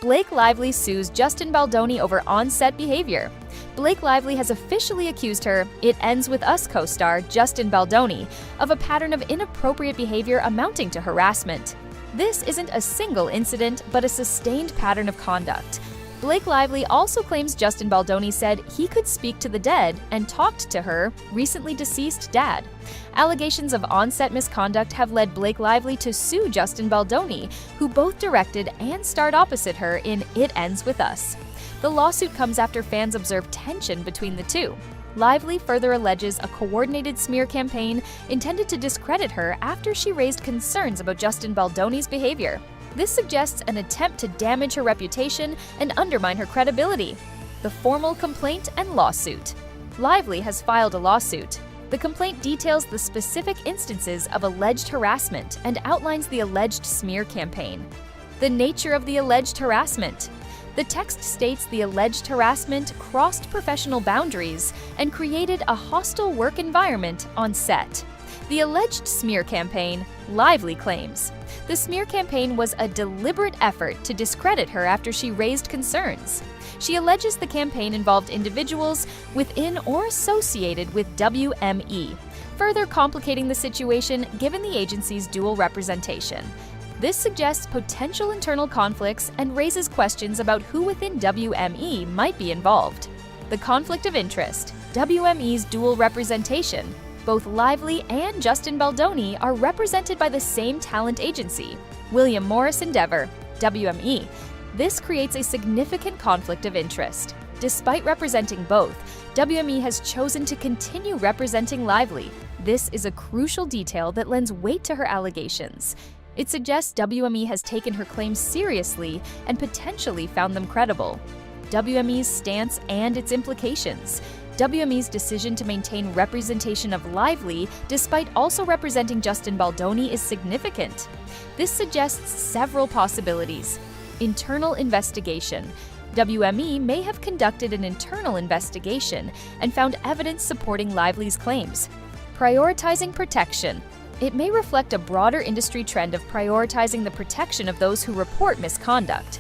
Blake Lively sues Justin Baldoni over on-set behavior. Blake Lively has officially accused her It Ends With Us co-star Justin Baldoni of a pattern of inappropriate behavior amounting to harassment. This isn't a single incident, but a sustained pattern of conduct. Blake Lively also claims Justin Baldoni said he could speak to the dead and talked to her recently deceased dad. Allegations of on-set misconduct have led Blake Lively to sue Justin Baldoni, who both directed and starred opposite her in It Ends With Us. The lawsuit comes after fans observed tension between the two. Lively further alleges a coordinated smear campaign intended to discredit her after she raised concerns about Justin Baldoni's behavior. This suggests an attempt to damage her reputation and undermine her credibility. The formal complaint and lawsuit. Lively has filed a lawsuit. The complaint details the specific instances of alleged harassment and outlines the alleged smear campaign. The nature of the alleged harassment. The text states the alleged harassment crossed professional boundaries and created a hostile work environment on set. The alleged smear campaign, Lively claims. The smear campaign was a deliberate effort to discredit her after she raised concerns. She alleges the campaign involved individuals within or associated with WME, further complicating the situation given the agency's dual representation. This suggests potential internal conflicts and raises questions about who within WME might be involved. The conflict of interest, WME's dual representation. Both Lively and Justin Baldoni are represented by the same talent agency, William Morris Endeavor, WME. This creates a significant conflict of interest. Despite representing both, WME has chosen to continue representing Lively. This is a crucial detail that lends weight to her allegations. It suggests WME has taken her claims seriously and potentially found them credible. WME's stance and its implications. WME's decision to maintain representation of Lively despite also representing Justin Baldoni is significant. This suggests several possibilities. Internal investigation. WME may have conducted an internal investigation and found evidence supporting Lively's claims. Prioritizing protection. It may reflect a broader industry trend of prioritizing the protection of those who report misconduct.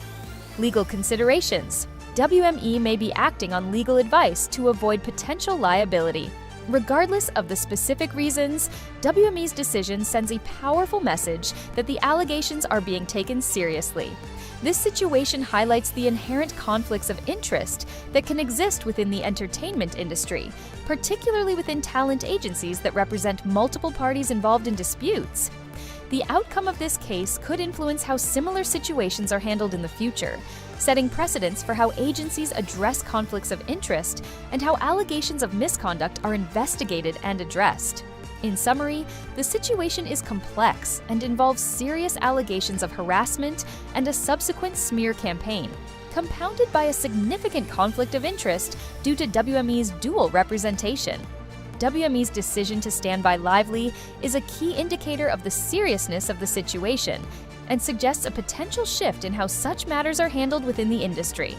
Legal considerations. WME may be acting on legal advice to avoid potential liability. Regardless of the specific reasons, WME's decision sends a powerful message that the allegations are being taken seriously. This situation highlights the inherent conflicts of interest that can exist within the entertainment industry, particularly within talent agencies that represent multiple parties involved in disputes. The outcome of this case could influence how similar situations are handled in the future, setting precedents for how agencies address conflicts of interest and how allegations of misconduct are investigated and addressed. In summary, the situation is complex and involves serious allegations of harassment and a subsequent smear campaign, compounded by a significant conflict of interest due to WME's dual representation. WME's decision to stand by Lively is a key indicator of the seriousness of the situation and suggests a potential shift in how such matters are handled within the industry.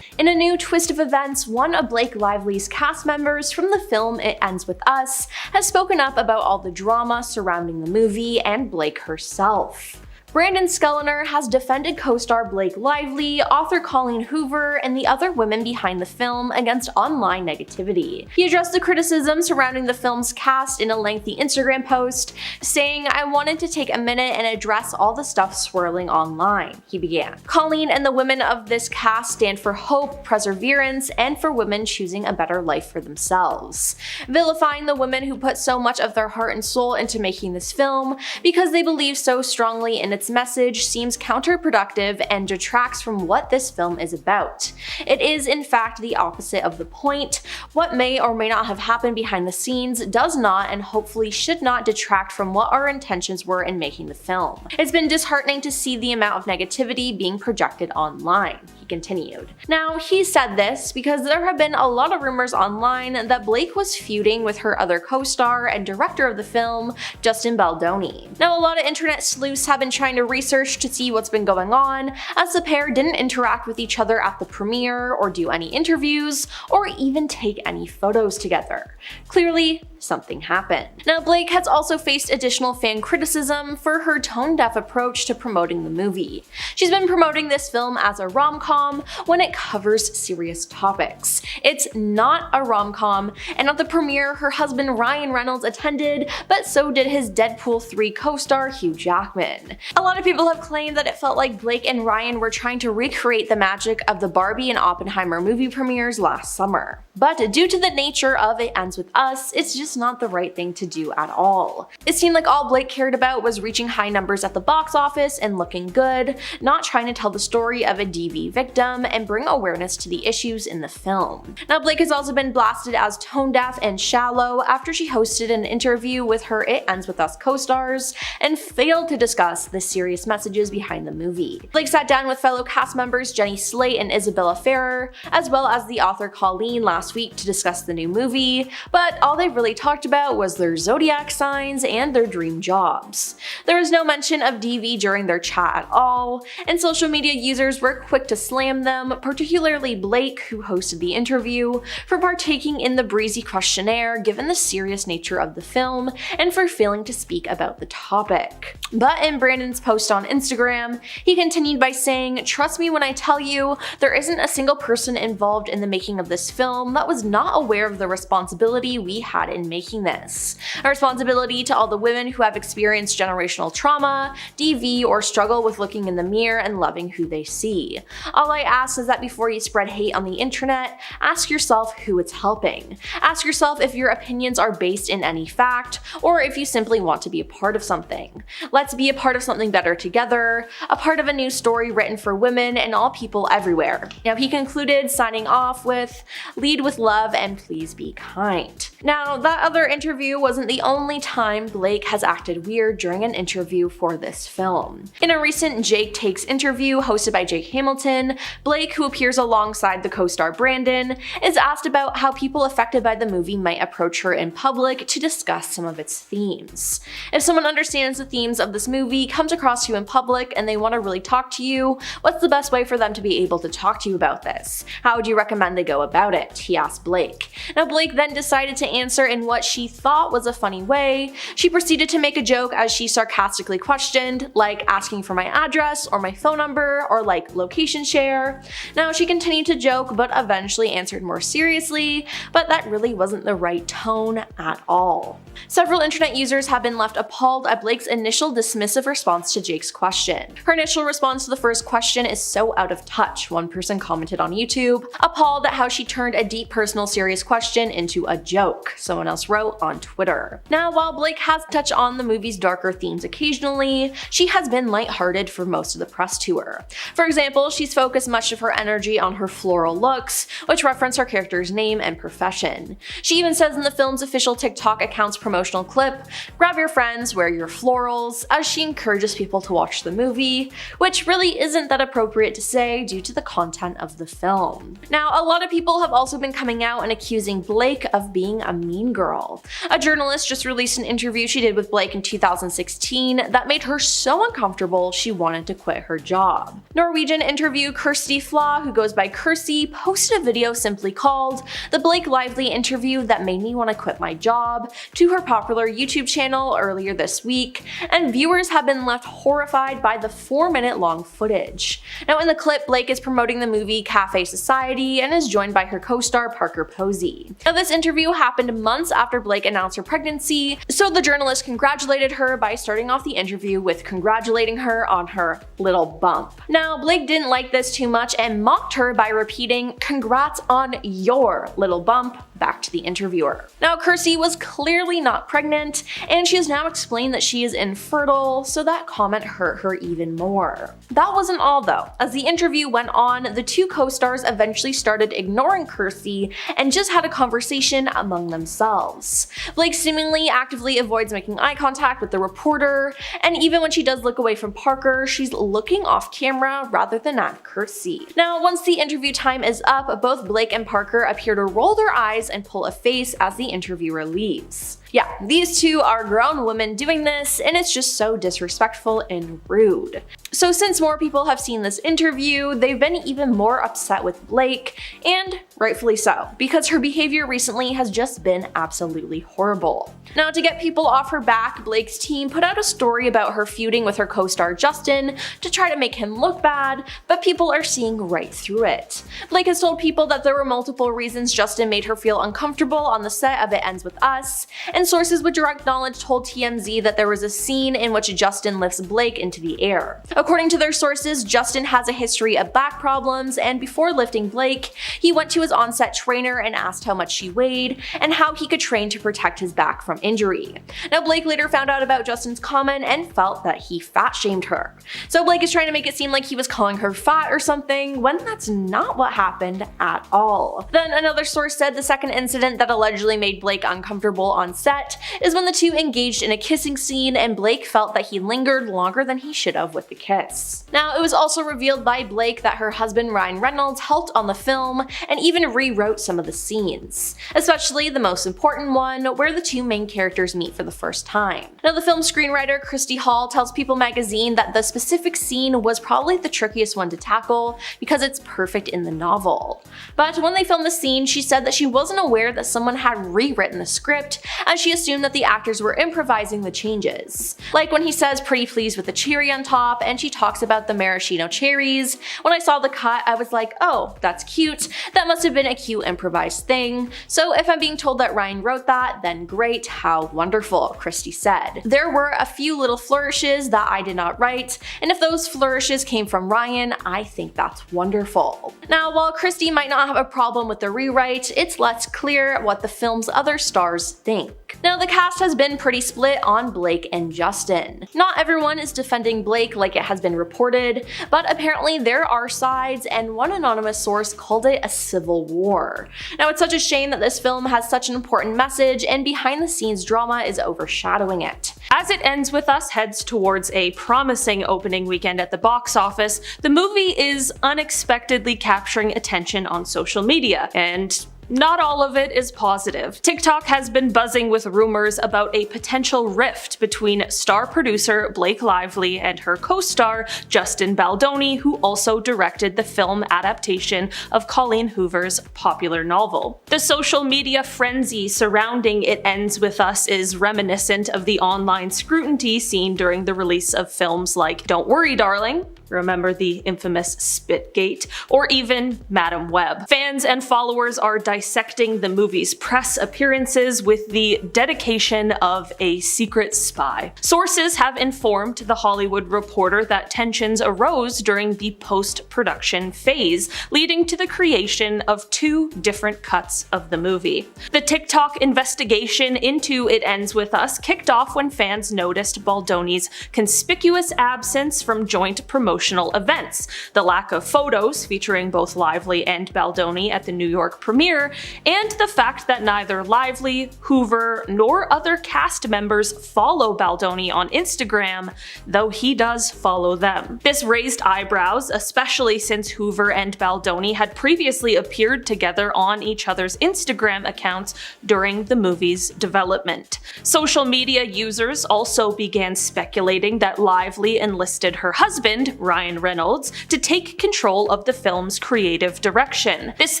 In a new twist of events, one of Blake Lively's cast members from the film It Ends With Us has spoken up about all the drama surrounding the movie and Blake herself. Brandon Skellner has defended co-star Blake Lively, author Colleen Hoover, and the other women behind the film against online negativity. He addressed the criticism surrounding the film's cast in a lengthy Instagram post, saying, "I wanted to take a minute and address all the stuff swirling online," he began. Colleen and the women of this cast stand for hope, perseverance, and for women choosing a better life for themselves. Vilifying the women who put so much of their heart and soul into making this film because they believe so strongly in its message seems counterproductive and detracts from what this film is about. It is, in fact, the opposite of the point. What may or may not have happened behind the scenes does not and hopefully should not detract from what our intentions were in making the film. It's been disheartening to see the amount of negativity being projected online, he continued. Now, he said this because there have been a lot of rumors online that Blake was feuding with her other co-star and director of the film, Justin Baldoni. Now, a lot of internet sleuths have been trying to research to see what's been going on, as the pair didn't interact with each other at the premiere or do any interviews or even take any photos together. Clearly, something happened. Now, Blake has also faced additional fan criticism for her tone-deaf approach to promoting the movie. She's been promoting this film as a rom-com when it covers serious topics. It's not a rom-com, and at the premiere, her husband Ryan Reynolds attended, but so did his Deadpool 3 co-star Hugh Jackman. A lot of people have claimed that it felt like Blake and Ryan were trying to recreate the magic of the Barbie and Oppenheimer movie premieres last summer. But due to the nature of It Ends With Us, it's just not the right thing to do at all. It seemed like all Blake cared about was reaching high numbers at the box office and looking good, not trying to tell the story of a DV victim and bring awareness to the issues in the film. Now, Blake has also been blasted as tone-deaf and shallow after she hosted an interview with her It Ends With Us co-stars and failed to discuss the serious messages behind the movie. Blake sat down with fellow cast members Jenny Slate and Isabella Ferrer, as well as the author Colleen last week to discuss the new movie, but all they really talked about was their zodiac signs and their dream jobs. There was no mention of DV during their chat at all, and social media users were quick to slam them, particularly Blake, who hosted the interview, for partaking in the breezy questionnaire given the serious nature of the film, and for failing to speak about the topic. But in Brandon's post on Instagram, he continued by saying, "Trust me when I tell you, there isn't a single person involved in the making of this film that was not aware of the responsibility we had in making this. A responsibility to all the women who have experienced generational trauma, DV, or struggle with looking in the mirror and loving who they see. All I ask is that before you spread hate on the internet, ask yourself who it's helping. Ask yourself if your opinions are based in any fact, or if you simply want to be a part of something. Let's be a part of something better together, a part of a new story written for women and all people everywhere." Now, he concluded, signing off with, "Lead with love and please be kind." Now, that other interview wasn't the only time Blake has acted weird during an interview for this film. In a recent Jake Takes interview hosted by Jake Hamilton, Blake, who appears alongside the co-star Brandon, is asked about how people affected by the movie might approach her in public to discuss some of its themes. "If someone understands the themes of this movie, comes across you in public, and they want to really talk to you, what's the best way for them to be able to talk to you about this? How would you recommend they go about it?" he asked Blake. Now, Blake then decided to answer in what she thought was a funny way. She proceeded to make a joke as she sarcastically questioned, like asking for my address or my phone number or like location share. Now, she continued to joke but eventually answered more seriously, but that really wasn't the right tone at all. Several internet users have been left appalled at Blake's initial dismissive response to Jake's question. Her initial response to the first question is so out of touch, one person commented on YouTube, appalled at how she turned a deep personal serious question into a joke, someone else wrote on Twitter. Now, while Blake has touched on the movie's darker themes occasionally, she has been lighthearted for most of the press tour. For example, she's focused much of her energy on her floral looks, which reference her character's name and profession. She even says in the film's official TikTok account's promotional clip, "Grab your friends, wear your florals," as she encourages people to watch the movie, which really isn't that appropriate to say due to the content of the film. Now, a lot of people have also been coming out and accusing Blake of being a mean girl. A journalist just released an interview she did with Blake in 2016 that made her so uncomfortable she wanted to quit her job. Norwegian interview Kirsty Flaw, who goes by Kirsty, posted a video simply called "The Blake Lively Interview That Made Me Want to Quit My Job" to her popular YouTube channel earlier this week, and viewers have been left horrified by the 4-minute long footage. Now, in the clip, Blake is promoting the movie Cafe Society and is joined by her co-star Parker Posey. Now, this interview happened months after Blake announced her pregnancy, so the journalist congratulated her by starting off the interview with congratulating her on her little bump. Now, Blake didn't like this too much and mocked her by repeating, "Congrats on your little bump," back to the interviewer. Now, Kirsty was clearly not pregnant, and she has now explained that she is infertile, so that comment hurt her even more. That wasn't all though. As the interview went on, the two co-stars eventually started ignoring Kirsty and just had a conversation among themselves. Blake seemingly actively avoids making eye contact with the reporter, and even when she does look away from Parker, she's looking off camera rather than at Kirsty. Now, once the interview time is up, both Blake and Parker appear to roll their eyes and pull a face as the interviewer leaves. Yeah, these two are grown women doing this, and it's just so disrespectful and rude. So since more people have seen this interview, they've been even more upset with Blake, and rightfully so, because her behavior recently has just been absolutely horrible. Now, to get people off her back, Blake's team put out a story about her feuding with her co-star Justin to try to make him look bad, but people are seeing right through it. Blake has told people that there were multiple reasons Justin made her feel uncomfortable on the set of It Ends With Us, and sources with direct knowledge told TMZ that there was a scene in which Justin lifts Blake into the air. According to their sources, Justin has a history of back problems, and before lifting Blake, he went to his on-set trainer and asked how much she weighed and how he could train to protect his back from injury. Now, Blake later found out about Justin's comment and felt that he fat-shamed her. So Blake is trying to make it seem like he was calling her fat or something, when that's not what happened at all. Then another source said the second incident that allegedly made Blake uncomfortable on set is when the two engaged in a kissing scene and Blake felt that he lingered longer than he should have with the kiss. Now, it was also revealed by Blake that her husband Ryan Reynolds helped on the film and even rewrote some of the scenes, especially the most important one where the two main characters meet for the first time. Now, the film screenwriter Christy Hall tells People magazine that the specific scene was probably the trickiest one to tackle because it's perfect in the novel. But when they filmed the scene, she said that she wasn't aware that someone had rewritten the script, as she assumed that the actors were improvising the changes. Like when he says pretty pleased with the cherry on top and she talks about the maraschino cherries. When I saw the cut, I was like, oh, that's cute. That must have been a cute improvised thing. So if I'm being told that Ryan wrote that, then great, how wonderful, Christy said. There were a few little flourishes that I did not write, and if those flourishes came from Ryan, I think that's wonderful. Now, while Christy might not have a problem with the rewrite, it's less clear what the film's other stars think. Now, the cast has been pretty split on Blake and Justin. Not everyone is defending Blake like it has been reported, but apparently there are sides, and one anonymous source called it a civil war. Now, it's such a shame that this film has such an important message and behind the scenes drama is overshadowing it. As It Ends With Us heads towards a promising opening weekend at the box office, the movie is unexpectedly capturing attention on social media, and not all of it is positive. TikTok has been buzzing with rumors about a potential rift between star producer Blake Lively and her co-star Justin Baldoni, who also directed the film adaptation of Colleen Hoover's popular novel. The social media frenzy surrounding It Ends With Us is reminiscent of the online scrutiny seen during the release of films like Don't Worry Darling, remember the infamous Spitgate, or even Madam Web. Fans and followers are dissecting the movie's press appearances with the dedication of a secret spy. Sources have informed The Hollywood Reporter that tensions arose during the post-production phase, leading to the creation of two different cuts of the movie. The TikTok investigation into It Ends With Us kicked off when fans noticed Baldoni's conspicuous absence from joint promotional events, the lack of photos featuring both Lively and Baldoni at the New York premiere, and the fact that neither Lively, Hoover, nor other cast members follow Baldoni on Instagram, though he does follow them. This raised eyebrows, especially since Hoover and Baldoni had previously appeared together on each other's Instagram accounts during the movie's development. Social media users also began speculating that Lively enlisted her husband, Ryan Reynolds, to take control of the film's creative direction. This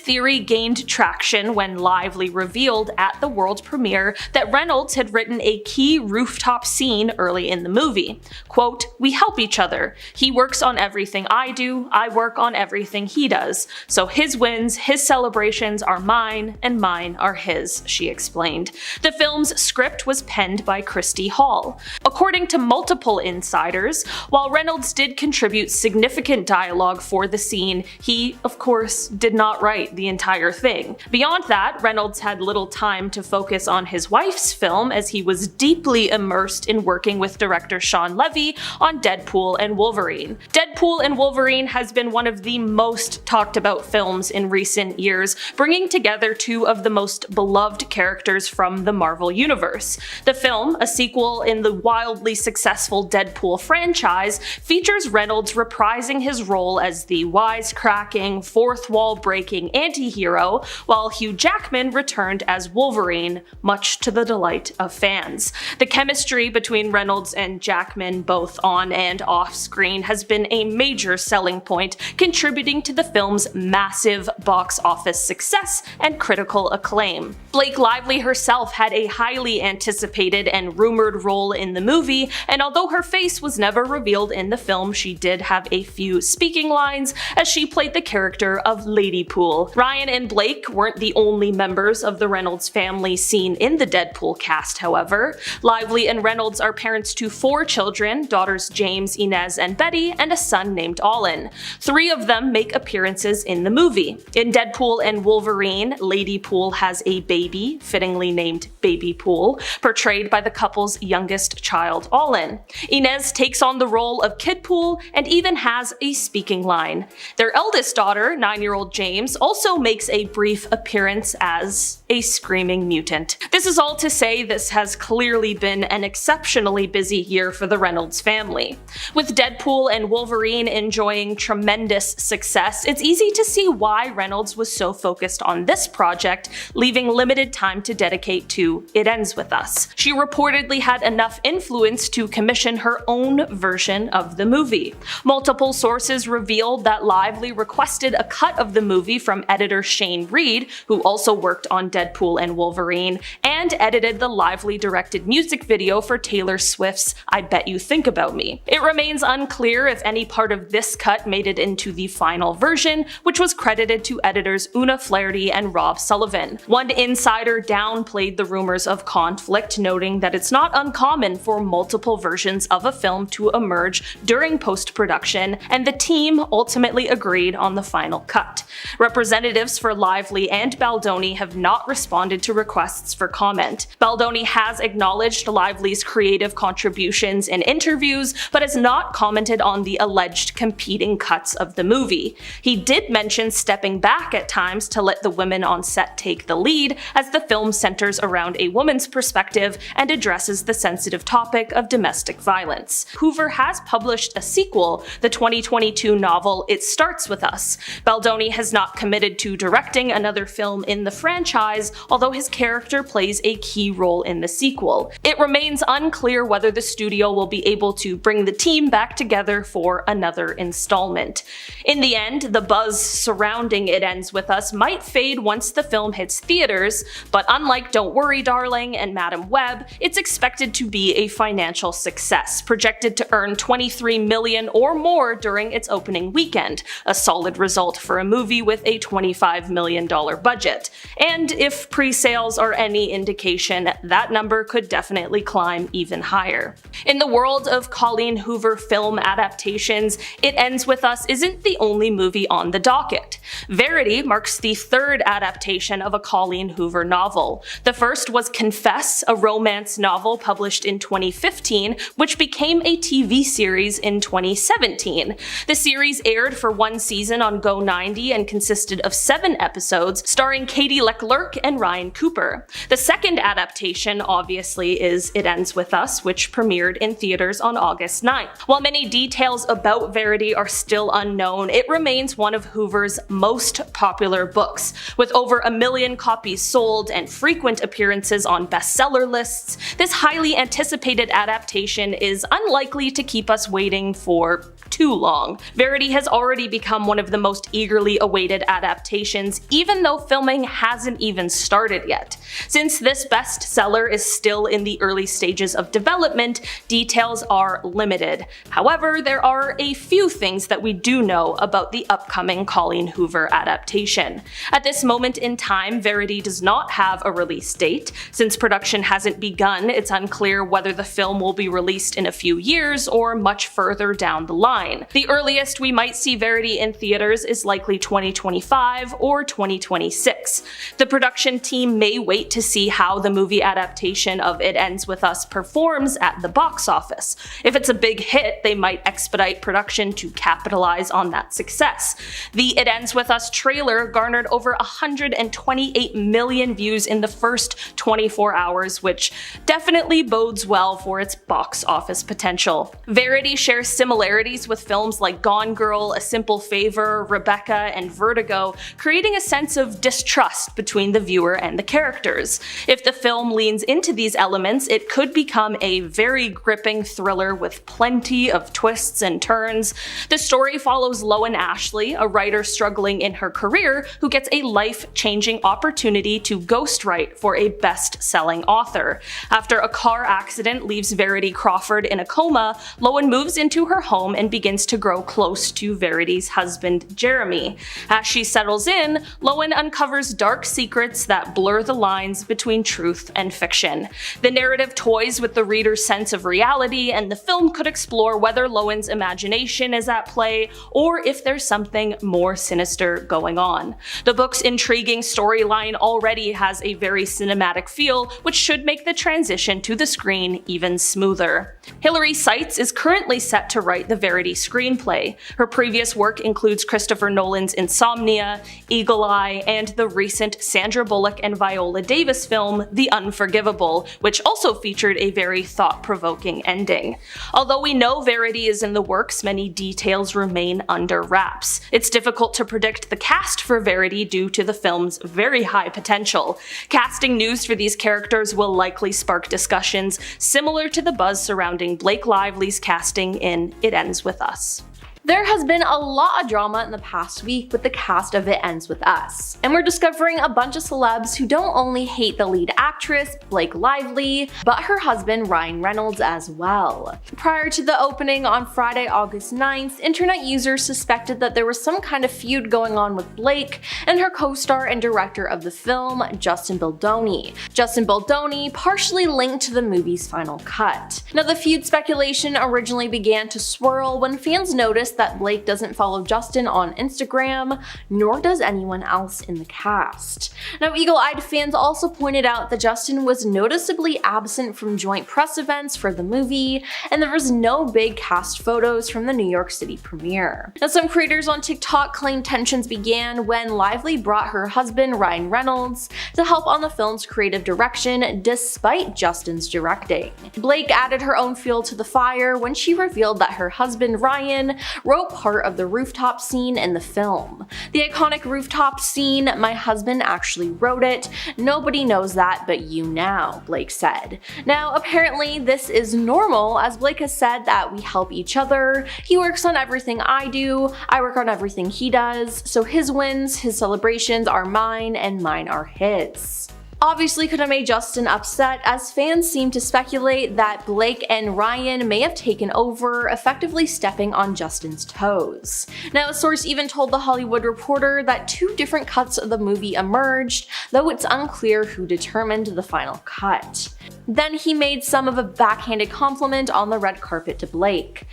theory gained traction when Lively revealed at the world premiere that Reynolds had written a key rooftop scene early in the movie. Quote, "We help each other. He works on everything I do, I work on everything he does. So his wins, his celebrations are mine, and mine are his," she explained. The film's script was penned by Christy Hall. According to multiple insiders, while Reynolds did contribute significant dialogue for the scene, he, of course, did not write the entire thing. Beyond that, Reynolds had little time to focus on his wife's film as he was deeply immersed in working with director Sean Levy on Deadpool and Wolverine. Deadpool and Wolverine has been one of the most talked about films in recent years, bringing together two of the most beloved characters from the Marvel Universe. The film, a sequel in the wildly successful Deadpool franchise, features Reynolds Reynolds reprising his role as the wisecracking, fourth wall breaking anti-hero, while Hugh Jackman returned as Wolverine, much to the delight of fans. The chemistry between Reynolds and Jackman, both on and off screen, has been a major selling point, contributing to the film's massive box office success and critical acclaim. Blake Lively herself had a highly anticipated and rumored role in the movie, and although her face was never revealed in the film, she did have a few speaking lines as she played the character of Ladypool. Ryan and Blake weren't the only members of the Reynolds family seen in the Deadpool cast, however. Lively and Reynolds are parents to 4 children, daughters James, Inez, and Betty, and a son named Olin. 3 of them make appearances in the movie. In Deadpool and Wolverine, Ladypool has a baby, fittingly named Baby Pool, portrayed by the couple's youngest child, Olin. Inez takes on the role of Kid Pool and even has a speaking line. Their eldest daughter, 9-year-old James, also makes a brief appearance as a screaming mutant. This is all to say this has clearly been an exceptionally busy year for the Reynolds family. With Deadpool and Wolverine enjoying tremendous success, it's easy to see why Reynolds was so focused on this project, leaving limited time to dedicate to It Ends With Us. She reportedly had enough influence to commission her own version of the movie. Multiple sources revealed that Lively requested a cut of the movie from editor Shane Reed, who also worked on Deadpool and Wolverine, and edited the Lively directed music video for Taylor Swift's I Bet You Think About Me. It remains unclear if any part of this cut made it into the final version, which was credited to editors Una Flaherty and Rob Sullivan. One insider downplayed the rumors of conflict, noting that it's not uncommon for multiple versions of a film to emerge during post-production, and the team ultimately agreed on the final cut. Representatives for Lively and Baldoni have not responded to requests for comment. Baldoni has acknowledged Lively's creative contributions in interviews, but has not commented on the alleged competing cuts of the movie. He did mention stepping back at times to let the women on set take the lead, as the film centers around a woman's perspective and addresses the sensitive topic of domestic violence. Hoover has published a sequel, the 2022 novel It Starts With Us. Baldoni has not committed to directing another film in the franchise, although his character plays a key role in the sequel. It remains unclear whether the studio will be able to bring the team back together for another installment. In the end, the buzz surrounding It Ends With Us might fade once the film hits theaters, but unlike Don't Worry Darling and Madam Web, it's expected to be a financial success, projected to earn $23 million or more during its opening weekend, a solid result for a movie with a $25 million budget. And if pre-sales are any indication, that number could definitely climb even higher. In the world of Colleen Hoover film adaptations, It Ends With Us isn't the only movie on the docket. Verity marks the 3rd adaptation of a Colleen Hoover novel. The first was Confess, a romance novel published in 2015, which became a TV series in 2017. The series aired for 1 season on Go 90 and consisted of 7 episodes, starring Katie Leclerc and Ryan Cooper. The second adaptation, obviously, is It Ends With Us, which premiered in theaters on August 9th. While many details about Verity are still unknown, it remains one of Hoover's most popular books, with over 1 million copies sold and frequent appearances on bestseller lists. This highly anticipated adaptation is unlikely to keep us waiting for too long. Verity has already become one of the most eagerly awaited adaptations, even though filming hasn't even started yet. Since this bestseller is still in the early stages of development, details are limited. However, there are a few things that we do know about the upcoming Colleen Hoover adaptation. At this moment in time, Verity does not have a release date. Since production hasn't begun, it's unclear whether the film will be released in a few years or much further down the line. The earliest we might see Verity in theaters is likely 2025 or 2026. The production team may wait to see how the movie adaptation of It Ends With Us performs at the box office. If it's a big hit, they might expedite production to capitalize on that success. The It Ends With Us trailer garnered over 128 million views in the first 24 hours, which definitely bodes well for its box office potential. Verity shares similarities returns with films like Gone Girl, A Simple Favor, Rebecca, and Vertigo, creating a sense of distrust between the viewer and the characters. If the film leans into these elements, it could become a very gripping thriller with plenty of twists and turns. The story follows Lowen Ashley, a writer struggling in her career who gets a life-changing opportunity to ghostwrite for a best-selling author. After a car accident leaves Verity Crawford in a coma, Lowen moves into her home and begins to grow close to Verity's husband, Jeremy. As she settles in, Lowen uncovers dark secrets that blur the lines between truth and fiction. The narrative toys with the reader's sense of reality, and the film could explore whether Lowen's imagination is at play or if there's something more sinister going on. The book's intriguing storyline already has a very cinematic feel, which should make the transition to the screen even smoother. Hilary Seitz is currently set to write the Verity screenplay. Her previous work includes Christopher Nolan's Insomnia, Eagle Eye, and the recent Sandra Bullock and Viola Davis film The Unforgivable, which also featured a very thought-provoking ending. Although we know Verity is in the works, many details remain under wraps. It's difficult to predict the cast for Verity due to the film's very high potential. Casting news for these characters will likely spark discussions similar to the buzz surrounding Blake Lively's casting in It Ends With Us. There has been a lot of drama in the past week with the cast of It Ends With Us, and we're discovering a bunch of celebs who don't only hate the lead actress, Blake Lively, but her husband, Ryan Reynolds, as well. Prior to the opening on Friday, August 9th, internet users suspected that there was some kind of feud going on with Blake and her co-star and director of the film, Justin Baldoni. Justin Baldoni partially linked to the movie's final cut. Now, the feud speculation originally began to swirl when fans noticed that Blake doesn't follow Justin on Instagram, nor does anyone else in the cast. Now, eagle-eyed fans also pointed out that Justin was noticeably absent from joint press events for the movie, and there was no big cast photos from the New York City premiere. Now, some creators on TikTok claim tensions began when Lively brought her husband, Ryan Reynolds, to help on the film's creative direction despite Justin's directing. Blake added her own fuel to the fire when she revealed that her husband, Ryan, wrote part of the rooftop scene in the film. The iconic rooftop scene, "My husband actually wrote it. Nobody knows that but you now," Blake said. Now, apparently this is normal, as Blake has said that we help each other. He works on everything I do, I work on everything he does, so his wins, his celebrations are mine, and mine are his. Obviously could have made Justin upset, as fans seem to speculate that Blake and Ryan may have taken over, effectively stepping on Justin's toes. Now, a source even told The Hollywood Reporter that 2 different cuts of the movie emerged, though it's unclear who determined the final cut. Then he made some of a backhanded compliment on the red carpet to Blake.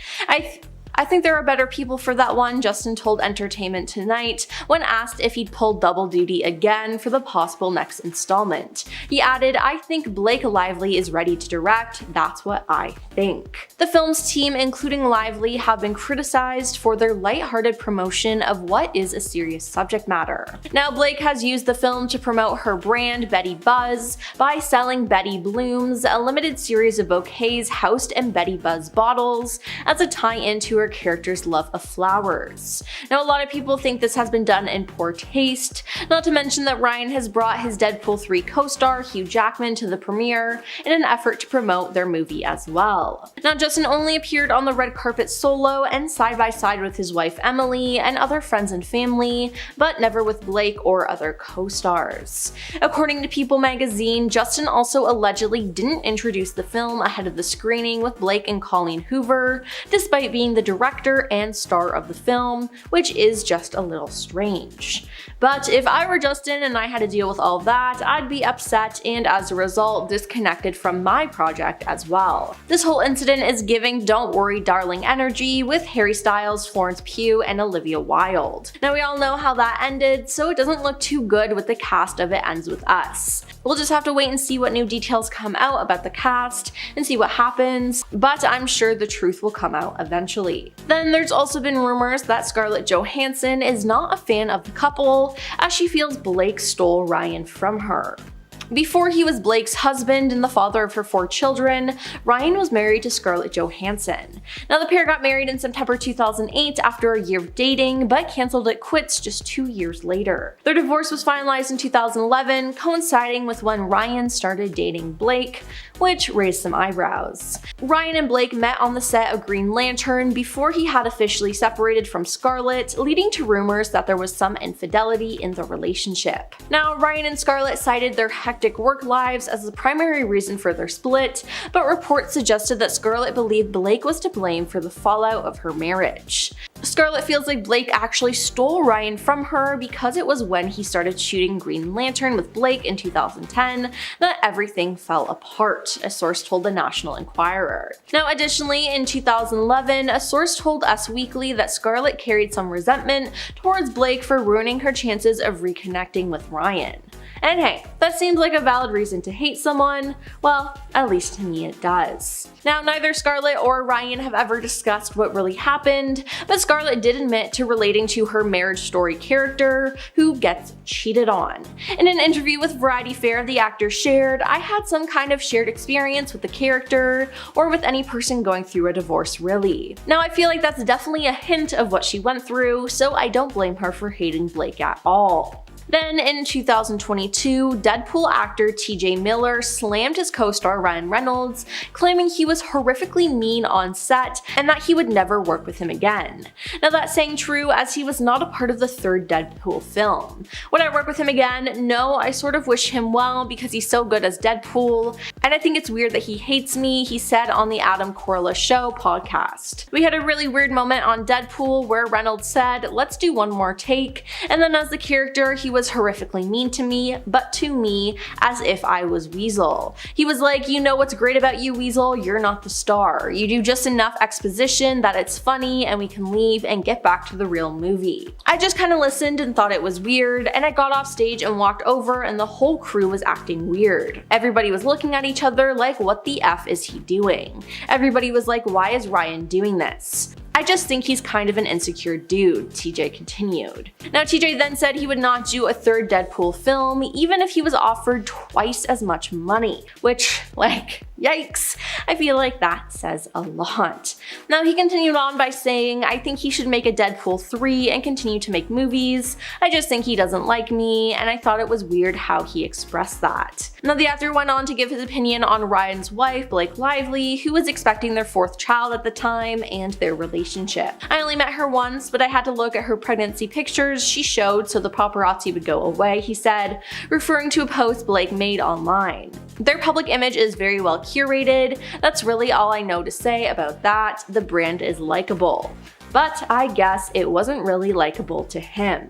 I think there are better people for that one, Justin told Entertainment Tonight when asked if he'd pull double duty again for the possible next installment. He added, "I think Blake Lively is ready to direct, that's what I think." The film's team, including Lively, have been criticized for their lighthearted promotion of what is a serious subject matter. Now, Blake has used the film to promote her brand, Betty Buzz, by selling Betty Blooms, a limited series of bouquets housed in Betty Buzz bottles, as a tie-in to her character's love of flowers. Now, a lot of people think this has been done in poor taste, not to mention that Ryan has brought his Deadpool 3 co-star Hugh Jackman to the premiere in an effort to promote their movie as well. Now, Justin only appeared on the red carpet solo and side by side with his wife Emily and other friends and family, but never with Blake or other co-stars. According to People magazine, Justin also allegedly didn't introduce the film ahead of the screening with Blake and Colleen Hoover, despite being the director and star of the film, which is just a little strange. But if I were Justin and I had to deal with all that, I'd be upset and as a result disconnected from my project as well. This whole incident is giving Don't Worry Darling energy with Harry Styles, Florence Pugh, and Olivia Wilde. Now, we all know how that ended, so it doesn't look too good with the cast of It Ends With Us. We'll just have to wait and see what new details come out about the cast and see what happens, but I'm sure the truth will come out eventually. Then there's also been rumors that Scarlett Johansson is not a fan of the couple, as she feels Blake stole Ryan from her. Before he was Blake's husband and the father of her 4 children, Ryan was married to Scarlett Johansson. Now, the pair got married in September 2008 after a year of dating, but cancelled it quits just 2 years later. Their divorce was finalized in 2011, coinciding with when Ryan started dating Blake, which raised some eyebrows. Ryan and Blake met on the set of Green Lantern before he had officially separated from Scarlett, leading to rumors that there was some infidelity in the relationship. Now, Ryan and Scarlett cited their hectic work lives as the primary reason for their split, but reports suggested that Scarlett believed Blake was to blame for the fallout of her marriage. Scarlett feels like Blake actually stole Ryan from her because it was when he started shooting Green Lantern with Blake in 2010 that everything fell apart, a source told the National Enquirer. Now, additionally, in 2011, a source told Us Weekly that Scarlett carried some resentment towards Blake for ruining her chances of reconnecting with Ryan. And hey, that seems like a valid reason to hate someone. Well, at least to me it does. Now, neither Scarlett or Ryan have ever discussed what really happened, but Scarlett did admit to relating to her Marriage Story character, who gets cheated on. In an interview with Variety Fair, the actor shared, "I had some kind of shared experience with the character, or with any person going through a divorce really." Now, I feel like that's definitely a hint of what she went through, so I don't blame her for hating Blake at all. Then in 2022, Deadpool actor TJ Miller slammed his co-star Ryan Reynolds, claiming he was horrifically mean on set and that he would never work with him again. Now, that sang true, as he was not a part of the 3rd Deadpool film. Would I work with him again? No, I sort of wish him well because he's so good as Deadpool, and I think it's weird that he hates me, he said on the Adam Carolla Show podcast. We had a really weird moment on Deadpool where Reynolds said, "Let's do one more take," and then as the character, he was horrifically mean to me, but to me as if I was Weasel. He was like, "You know what's great about you, Weasel? You're not the star. You do just enough exposition that it's funny and we can leave and get back to the real movie." I just kind of listened and thought it was weird, and I got off stage and walked over and the whole crew was acting weird. Everybody was looking at each other like, what the F is he doing? Everybody was like, why is Ryan doing this? "I just think he's kind of an insecure dude," TJ continued. Now, TJ then said he would not do a 3rd Deadpool film even if he was offered twice as much money, which, like, yikes. I feel like that says a lot. Now, he continued on by saying, "I think he should make a Deadpool 3 and continue to make movies. I just think he doesn't like me," and I thought it was weird how he expressed that. Now, the actor went on to give his opinion on Ryan's wife, Blake Lively, who was expecting their 4th child at the time, and their relationship. "I only met her once, but I had to look at her pregnancy pictures she showed so the paparazzi would go away," he said, referring to a post Blake made online. "Their public image is very well curated. That's really all I know to say about that. The brand is likable." But I guess it wasn't really likable to him.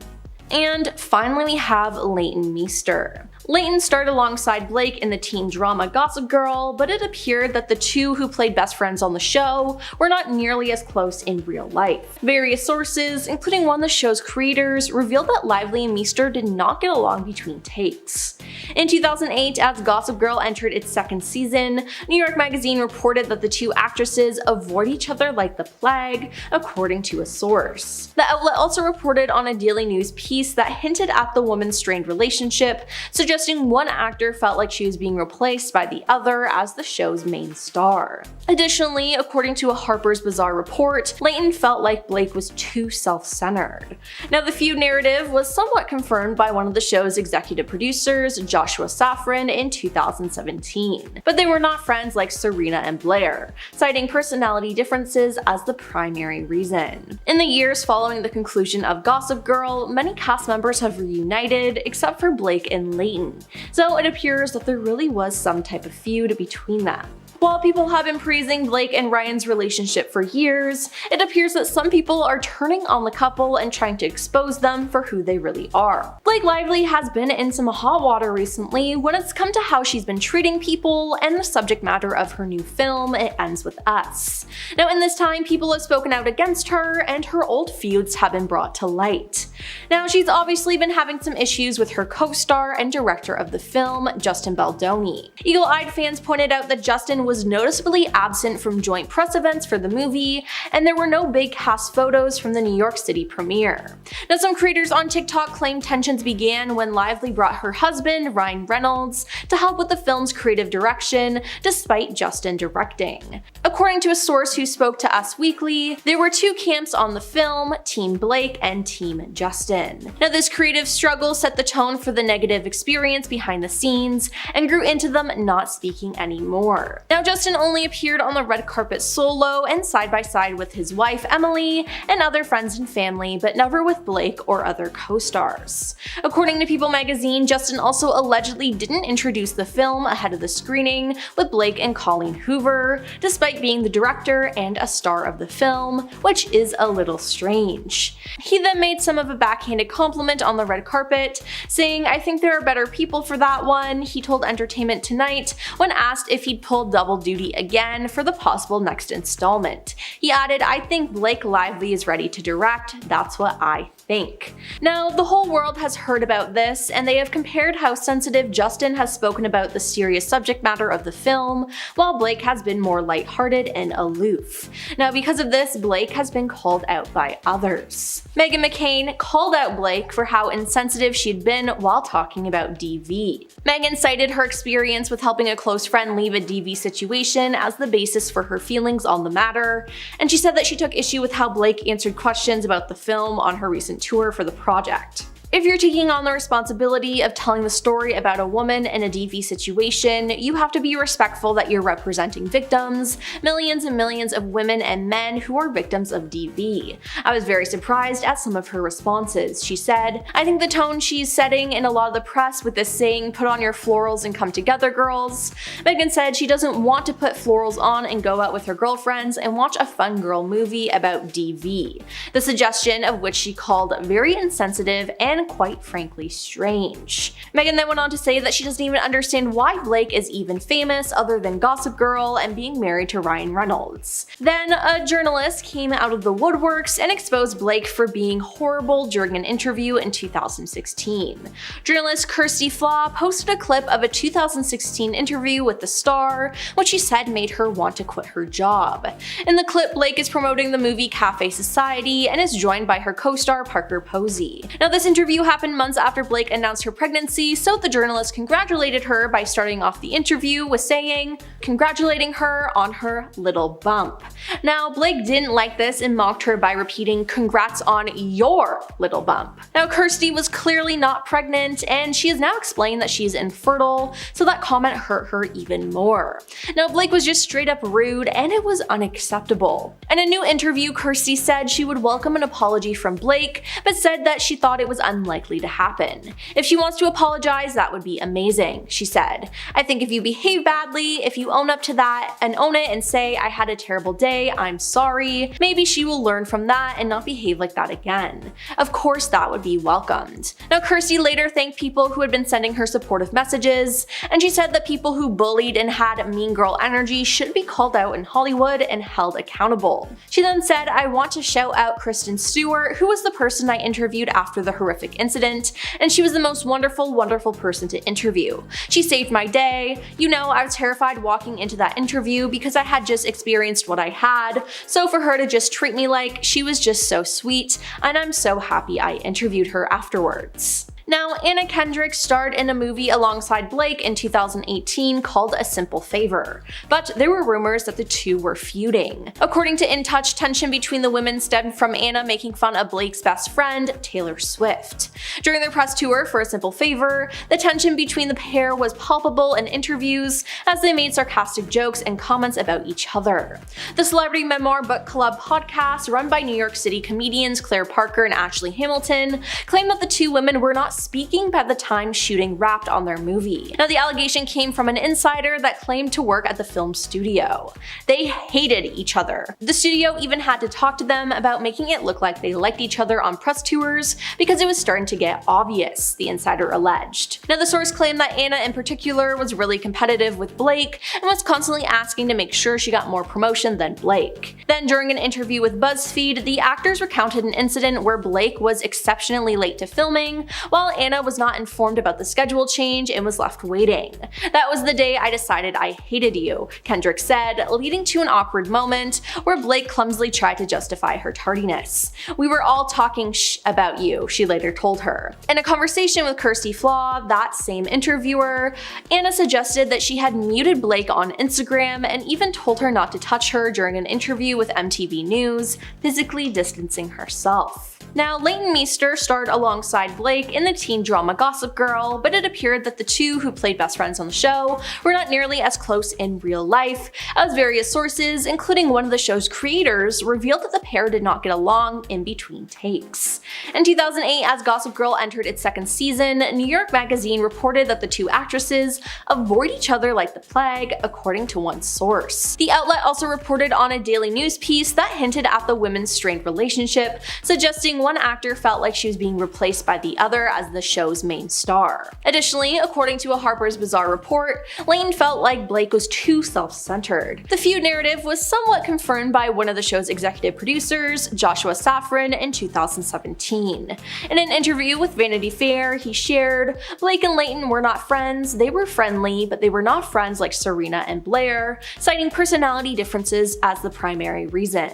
And finally, we have Leighton Meester. Leighton starred alongside Blake in the teen drama Gossip Girl, but it appeared that the two who played best friends on the show were not nearly as close in real life. Various sources, including one of the show's creators, revealed that Lively and Meester did not get along between takes. In 2008, as Gossip Girl entered its 2nd season, New York Magazine reported that the two actresses avoid each other like the plague, according to a source. The outlet also reported on a Daily News piece that hinted at the woman's strained relationship, suggesting one actor felt like she was being replaced by the other as the show's main star. Additionally, according to a Harper's Bazaar report, Leighton felt like Blake was too self-centered. Now, the feud narrative was somewhat confirmed by one of the show's executive producers, Joshua Safran, in 2017. But they were not friends like Serena and Blair, citing personality differences as the primary reason. In the years following the conclusion of Gossip Girl, many cast members have reunited, except for Blake and Leighton. So it appears that there really was some type of feud between them. While people have been praising Blake and Ryan's relationship for years, it appears that some people are turning on the couple and trying to expose them for who they really are. Blake Lively has been in some hot water recently when it's come to how she's been treating people and the subject matter of her new film, It Ends With Us. Now, in this time, people have spoken out against her and her old feuds have been brought to light. Now, she's obviously been having some issues with her co-star and director of the film, Justin Baldoni. Eagle-eyed fans pointed out that Justin was was noticeably absent from joint press events for the movie, and there were no big cast photos from the New York City premiere. Now, some creators on TikTok claim tensions began when Lively brought her husband, Ryan Reynolds, to help with the film's creative direction, despite Justin directing. According to a source who spoke to Us Weekly, there were two camps on the film, Team Blake and Team Justin. Now, this creative struggle set the tone for the negative experience behind the scenes and grew into them not speaking anymore. Now, Justin only appeared on the red carpet solo and side by side with his wife Emily and other friends and family, but never with Blake or other co-stars. According to People magazine, Justin also allegedly didn't introduce the film ahead of the screening with Blake and Colleen Hoover, despite being the director and a star of the film, which is a little strange. He then made some of a backhanded compliment on the red carpet, saying, "I think there are better people for that one," he told Entertainment Tonight when asked if he'd pull double duty again for the possible next installment. He added, "I think Blake Lively is ready to direct, that's what I think." Now, the whole world has heard about this, and they have compared how sensitive Justin has spoken about the serious subject matter of the film, while Blake has been more lighthearted and aloof. Now, because of this, Blake has been called out by others. Meghan McCain called out Blake for how insensitive she'd been while talking about DV. Meghan cited her experience with helping a close friend leave a DV situation as the basis for her feelings on the matter, and she said that she took issue with how Blake answered questions about the film on her recent tour for the project. If you're taking on the responsibility of telling the story about a woman in a DV situation, you have to be respectful that you're representing victims, millions and millions of women and men who are victims of DV. I was very surprised at some of her responses. She said, "I think the tone she's setting in a lot of the press with this saying, 'Put on your florals and come together, girls.'" Meghan said she doesn't want to put florals on and go out with her girlfriends and watch a fun girl movie about DV. The suggestion of which she called very insensitive and quite frankly strange. Meghan then went on to say that she doesn't even understand why Blake is even famous other than Gossip Girl and being married to Ryan Reynolds. Then a journalist came out of the woodworks and exposed Blake for being horrible during an interview in 2016. Journalist Kirsty Flaw posted a clip of a 2016 interview with the star, which she said made her want to quit her job. In the clip, Blake is promoting the movie Cafe Society and is joined by her co-star Parker Posey. Now, this interview happened months after Blake announced her pregnancy, so the journalist congratulated her by starting off the interview with saying, congratulating her on her little bump. Now, Blake didn't like this and mocked her by repeating, "Congrats on your little bump." Now, Kirsty was clearly not pregnant, and she has now explained that she's infertile, so that comment hurt her even more. Now, Blake was just straight up rude, and it was unacceptable. In a new interview, Kirsty said she would welcome an apology from Blake, but said that she thought it was unlikely to happen. If she wants to apologize, that would be amazing, she said. "I think if you behave badly, if you own up to that and own it and say, 'I had a terrible day, I'm sorry,' maybe she will learn from that and not behave like that again. Of course, that would be welcomed." Now, Kirsty later thanked people who had been sending her supportive messages, and she said that people who bullied and had mean girl energy should be called out in Hollywood and held accountable. She then said, "I want to shout out Kristen Stewart, who was the person I interviewed after the horrific incident, and she was the most wonderful, wonderful person to interview. She saved my day. You know, I was terrified walking into that interview because I had just experienced what I had, so for her to just treat me like, she was just so sweet, and I'm so happy I interviewed her afterwards." Now, Anna Kendrick starred in a movie alongside Blake in 2018 called A Simple Favor, but there were rumors that the two were feuding. According to In Touch, tension between the women stemmed from Anna making fun of Blake's best friend, Taylor Swift. During their press tour for A Simple Favor, the tension between the pair was palpable in interviews as they made sarcastic jokes and comments about each other. The Celebrity Memoir Book Club podcast, run by New York City comedians Claire Parker and Ashley Hamilton, claimed that the two women were not speaking by the time shooting wrapped on their movie. Now, the allegation came from an insider that claimed to work at the film studio. They hated each other. The studio even had to talk to them about making it look like they liked each other on press tours because it was starting to get obvious, the insider alleged. Now, the source claimed that Anna in particular was really competitive with Blake and was constantly asking to make sure she got more promotion than Blake. Then, during an interview with BuzzFeed, the actors recounted an incident where Blake was exceptionally late to filming, while Meanwhile, Anna was not informed about the schedule change and was left waiting. "That was the day I decided I hated you," Kendrick said, leading to an awkward moment where Blake clumsily tried to justify her tardiness. "We were all talking shh about you," she later told her. In a conversation with Kirsty Flaw, that same interviewer, Anna suggested that she had muted Blake on Instagram and even told her not to touch her during an interview with MTV News, physically distancing herself. Now, Leighton Meester starred alongside Blake in the teen drama Gossip Girl, but it appeared that the two who played best friends on the show were not nearly as close in real life, as various sources, including one of the show's creators, revealed that the pair did not get along in between takes. In 2008, as Gossip Girl entered its second season, New York Magazine reported that the two actresses avoid each other like the plague, according to one source. The outlet also reported on a daily news piece that hinted at the women's strained relationship, suggesting one actor felt like she was being replaced by the other as the show's main star. Additionally, according to a Harper's Bazaar report, Leighton felt like Blake was too self-centered. The feud narrative was somewhat confirmed by one of the show's executive producers, Joshua Safran, in 2017. In an interview with Vanity Fair, he shared, "Blake and Leighton were not friends, they were friendly, but they were not friends like Serena and Blair," citing personality differences as the primary reason.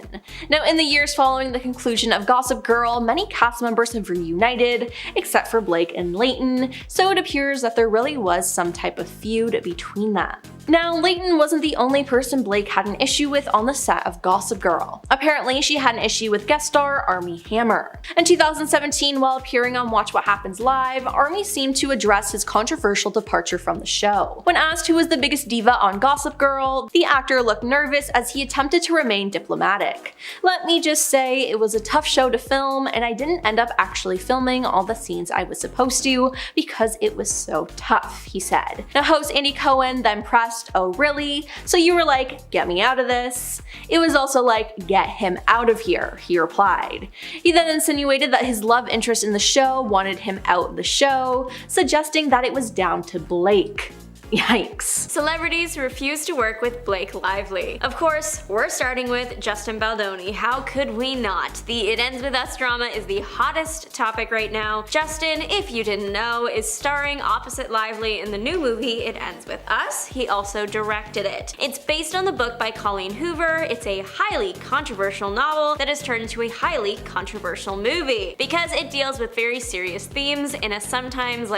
Now, in the years following the conclusion of Gossip Girl, many cast members have reunited, except for Blake and Leighton, so it appears that there really was some type of feud between them. Now, Leighton wasn't the only person Blake had an issue with on the set of Gossip Girl. Apparently, she had an issue with guest star Armie Hammer. In 2017, while appearing on Watch What Happens Live, Armie seemed to address his controversial departure from the show. When asked who was the biggest diva on Gossip Girl, the actor looked nervous as he attempted to remain diplomatic. "Let me just say, it was a tough show to film, and I didn't end up actually filming all the scenes I was supposed to because it was so tough," he said. Now, host Andy Cohen then pressed, "Oh really? So you were like, get me out of this?" It was also like, "Get him out of here," he replied. He then insinuated that his love interest in the show wanted him out of the show, suggesting that it was down to Blake. Yikes. Celebrities refuse to work with Blake Lively. Of course, we're starting with Justin Baldoni. How could we not? The It Ends With Us drama is the hottest topic right now. Justin, if you didn't know, is starring opposite Lively in the new movie It Ends With Us. He also directed it. It's based on the book by Colleen Hoover. It's a highly controversial novel that has turned into a highly controversial movie because it deals with very serious themes in a sometimes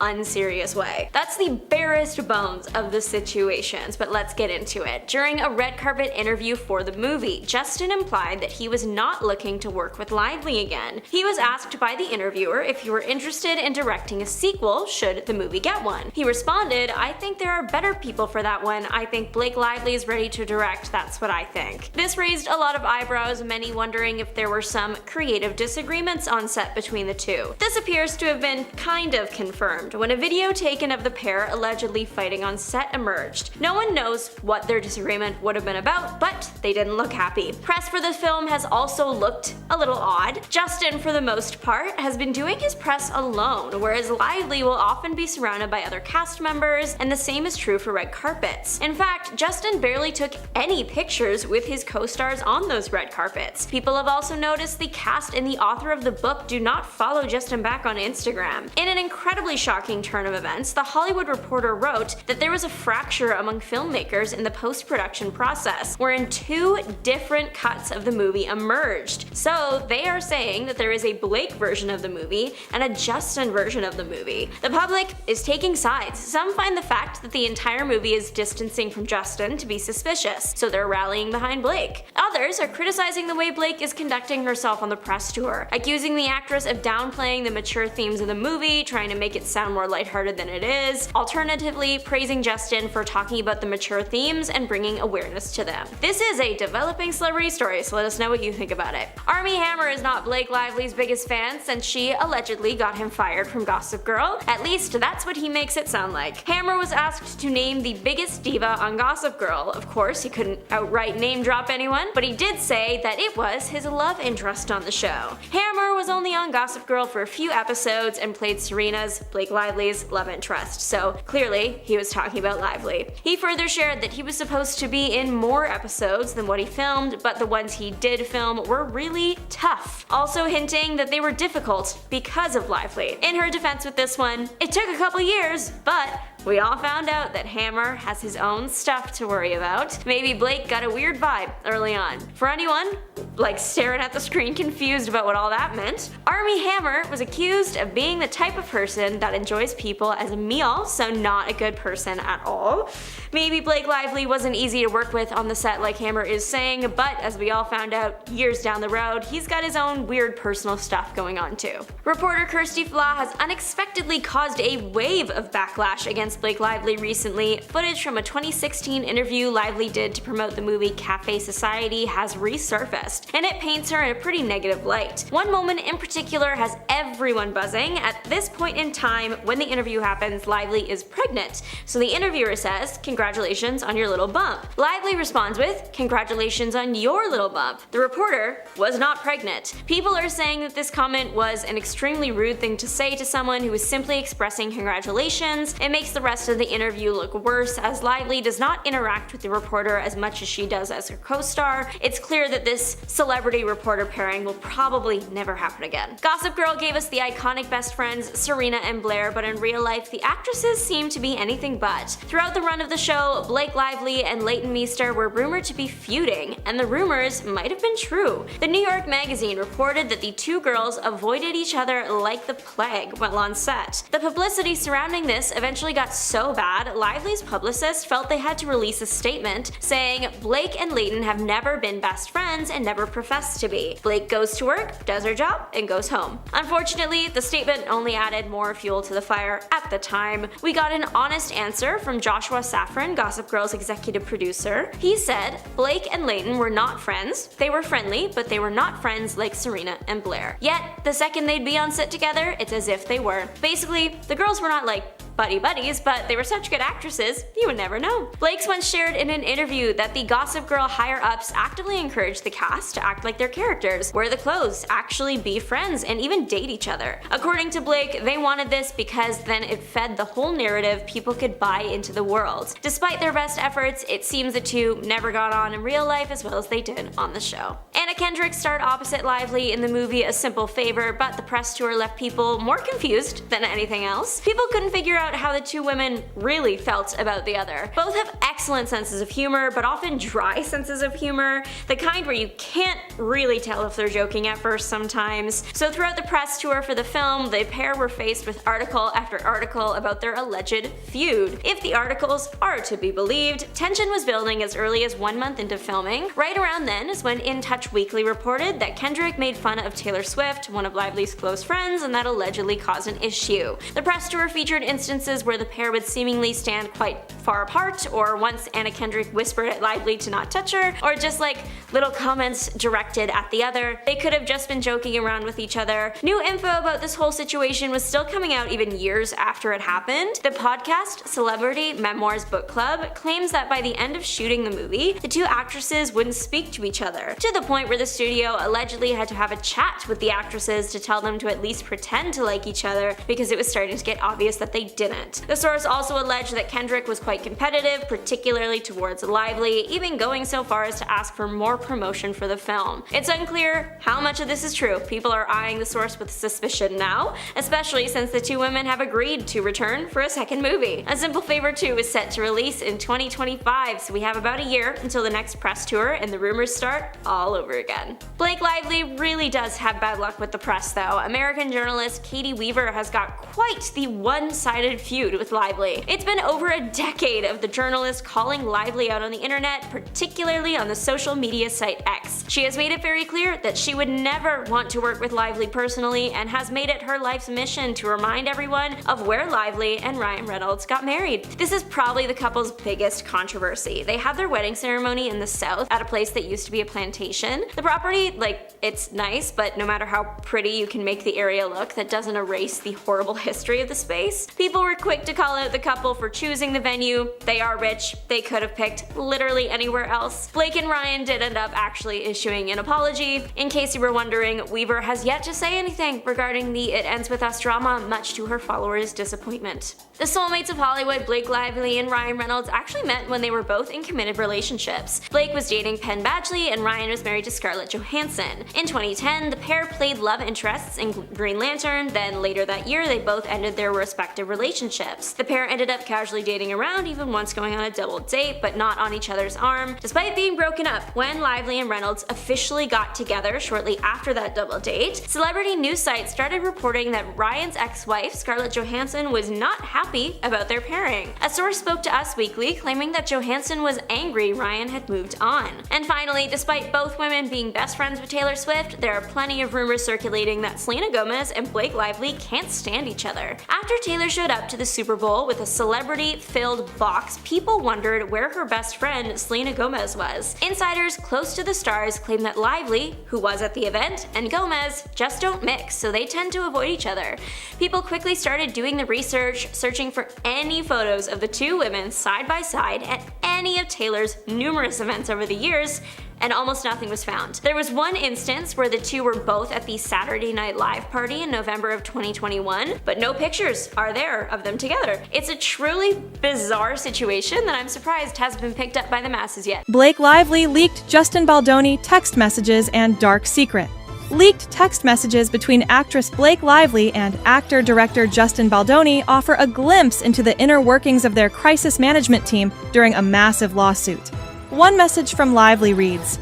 unserious way. That's the barest bones of the situations, but let's get into it. During a red carpet interview for the movie, Justin implied that he was not looking to work with Lively again. He was asked by the interviewer if he were interested in directing a sequel should the movie get one. He responded, "I think there are better people for that one. I think Blake Lively is ready to direct, that's what I think." This raised a lot of eyebrows, many wondering if there were some creative disagreements on set between the two. This appears to have been kind of confirmed when a video taken of the pair allegedly fighting on set emerged. No one knows what their disagreement would have been about, but they didn't look happy. Press for the film has also looked a little odd. Justin, for the most part, has been doing his press alone, whereas Lively will often be surrounded by other cast members, and the same is true for red carpets. In fact, Justin barely took any pictures with his co-stars on those red carpets. People have also noticed the cast and the author of the book do not follow Justin back on Instagram. In an incredibly shocking turn of events, The Hollywood Reporter wrote that there was a fracture among filmmakers in the post-production process, wherein two different cuts of the movie emerged. So they are saying that there is a Blake version of the movie and a Justin version of the movie. The public is taking sides. Some find the fact that the entire movie is distancing from Justin to be suspicious, so they're rallying behind Blake. Others are criticizing the way Blake is conducting herself on the press tour, accusing the actress of downplaying the mature themes of the movie, trying to make it sound more lighthearted than it is, alternatively praising Justin for talking about the mature themes and bringing awareness to them. This is a developing celebrity story, so let us know what you think about it. Armie Hammer is not Blake Lively's biggest fan since she allegedly got him fired from Gossip Girl. At least that's what he makes it sound like. Hammer was asked to name the biggest diva on Gossip Girl. Of course, he couldn't outright name drop anyone, but he did say that it was his love interest on the show. Hammer was only on Gossip Girl for a few episodes and played Serena's, Blake Lively's, love interest, so clearly Obviously, he was talking about Lively. He further shared that he was supposed to be in more episodes than what he filmed, but the ones he did film were really tough. Also hinting that they were difficult because of Lively. In her defense with this one, it took a couple years, but we all found out that Hammer has his own stuff to worry about. Maybe Blake got a weird vibe early on. For anyone, like staring at the screen confused about what all that meant, Armie Hammer was accused of being the type of person that enjoys people as a meal, so not a good person at all. Maybe Blake Lively wasn't easy to work with on the set like Hammer is saying, but as we all found out years down the road, he's got his own weird personal stuff going on too. Reporter Kirsty Flaw has unexpectedly caused a wave of backlash against Blake Lively recently. Footage from a 2016 interview Lively did to promote the movie Cafe Society has resurfaced, and it paints her in a pretty negative light. One moment in particular has everyone buzzing. At this point in time, when the interview happens, Lively is pregnant. So the interviewer says, "Congratulations on your little bump." Lively responds with, "Congratulations on your little bump." The reporter was not pregnant. People are saying that this comment was an extremely rude thing to say to someone who is simply expressing congratulations. It makes the rest of the interview look worse, as Lively does not interact with the reporter as much as she does as her co-star. It's clear that this celebrity-reporter pairing will probably never happen again. Gossip Girl gave us the iconic best friends Serena and Blair, but in real life, the actresses seem to be anything but. Throughout the run of the show, Blake Lively and Leighton Meester were rumored to be feuding, and the rumors might have been true. The New York Magazine reported that the two girls avoided each other like the plague while on set. The publicity surrounding this eventually got so bad, Lively's publicist felt they had to release a statement saying Blake and Leighton have never been best friends and never professed to be. Blake goes to work, does her job, and goes home. Unfortunately, the statement only added more fuel to the fire at the time. We got an honest answer from Joshua Safran, Gossip Girl's executive producer. He said Blake and Leighton were not friends. They were friendly, but they were not friends like Serena and Blair. Yet, the second they'd be on set together, it's as if they were. Basically, the girls were not like buddies, but they were such good actresses, you would never know. Blake's once shared in an interview that the Gossip Girl higher-ups actively encouraged the cast to act like their characters, wear the clothes, actually be friends, and even date each other. According to Blake, they wanted this because then it fed the whole narrative people could buy into the world. Despite their best efforts, it seems the two never got on in real life as well as they did on the show. Anna Kendrick starred opposite Lively in the movie A Simple Favor, but the press tour left people more confused than anything else. People couldn't figure out how the two women really felt about the other. Both have excellent senses of humor, but often dry senses of humor, the kind where you can't really tell if they're joking at first sometimes. So throughout the press tour for the film, the pair were faced with article after article about their alleged feud. If the articles are to be believed, tension was building as early as 1 month into filming. Right around then is when In Touch Weekly reported that Kendrick made fun of Taylor Swift, one of Lively's close friends, and that allegedly caused an issue. The press tour featured instances where the pair would seemingly stand quite far apart, or once Anna Kendrick whispered at Lively to not touch her, or just like little comments directed at the other. They could have just been joking around with each other. New info about this whole situation was still coming out even years after it happened. The podcast Celebrity Memoirs Book Club claims that by the end of shooting the movie, the two actresses wouldn't speak to each other, to the point where the studio allegedly had to have a chat with the actresses to tell them to at least pretend to like each other because it was starting to get obvious that they didn't. The source also alleged that Kendrick was quite competitive, particularly towards Lively, even going so far as to ask for more promotion for the film. It's unclear how much of this is true. People are eyeing the source with suspicion now, especially since the two women have agreed to return for a second movie. A Simple Favor 2 is set to release in 2025, so we have about a year until the next press tour and the rumors start all over again. Blake Lively really does have bad luck with the press though. American journalist Katie Weaver has got quite the one-sided feud with Lively. It's been over a decade of the journalist calling Lively out on the internet, particularly on the social media site X. She has made it very clear that she would never want to work with Lively personally and has made it her life's mission to remind everyone of where Lively and Ryan Reynolds got married. This is probably the couple's biggest controversy. They had their wedding ceremony in the South at a place that used to be a plantation. The property, it's nice, but no matter how pretty you can make the area look, that doesn't erase the horrible history of the space. People were quick to call out the couple for choosing the venue. They are rich. They could have picked literally anywhere else. Blake and Ryan did end up up actually issuing an apology. In case you were wondering, Weaver has yet to say anything regarding the It Ends With Us drama, much to her followers' disappointment. The soulmates of Hollywood, Blake Lively and Ryan Reynolds, actually met when they were both in committed relationships. Blake was dating Penn Badgley and Ryan was married to Scarlett Johansson. In 2010, the pair played love interests in Green Lantern, then later that year they both ended their respective relationships. The pair ended up casually dating around, even once going on a double date, but not on each other's arm, despite being broken up. When Lively and Reynolds officially got together shortly after that double date, celebrity news sites started reporting that Ryan's ex-wife, Scarlett Johansson, was not happy about their pairing. A source spoke to Us Weekly, claiming that Johansson was angry Ryan had moved on. And finally, despite both women being best friends with Taylor Swift, there are plenty of rumors circulating that Selena Gomez and Blake Lively can't stand each other. After Taylor showed up to the Super Bowl with a celebrity-filled box, people wondered where her best friend Selena Gomez was. Insiders close to the stars claim that Lively, who was at the event, and Gomez just don't mix, so they tend to avoid each other. People quickly started doing the research, searching for any photos of the two women side by side at any of Taylor's numerous events over the years, and almost nothing was found. There was one instance where the two were both at the Saturday Night Live party in November of 2021, but no pictures are there of them together. It's a truly bizarre situation that I'm surprised hasn't been picked up by the masses yet. Blake Lively leaked Justin Baldoni text messages and dark secret. Leaked text messages between actress Blake Lively and actor-director Justin Baldoni offer a glimpse into the inner workings of their crisis management team during a massive lawsuit. One message from Lively reads,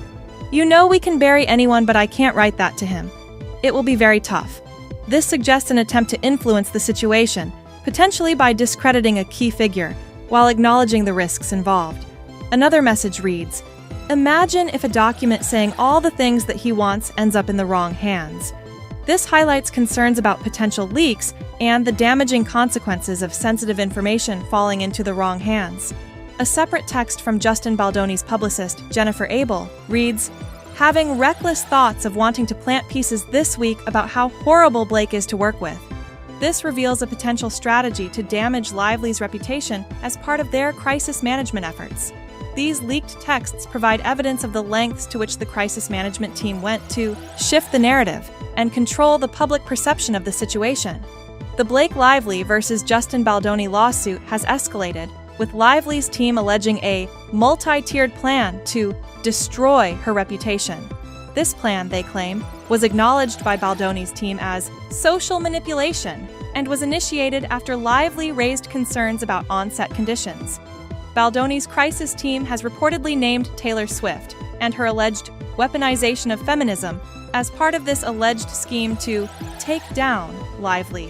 "You know we can bury anyone, but I can't write that to him. It will be very tough." This suggests an attempt to influence the situation, potentially by discrediting a key figure, while acknowledging the risks involved. Another message reads, "Imagine if a document saying all the things that he wants ends up in the wrong hands." This highlights concerns about potential leaks and the damaging consequences of sensitive information falling into the wrong hands. A separate text from Justin Baldoni's publicist, Jennifer Abel, reads, "Having reckless thoughts of wanting to plant pieces this week about how horrible Blake is to work with." This reveals a potential strategy to damage Lively's reputation as part of their crisis management efforts. These leaked texts provide evidence of the lengths to which the crisis management team went to shift the narrative and control the public perception of the situation. The Blake Lively versus Justin Baldoni lawsuit has escalated, with Lively's team alleging a multi-tiered plan to destroy her reputation. This plan, they claim, was acknowledged by Baldoni's team as social manipulation and was initiated after Lively raised concerns about on-set conditions. Baldoni's crisis team has reportedly named Taylor Swift and her alleged weaponization of feminism as part of this alleged scheme to take down Lively.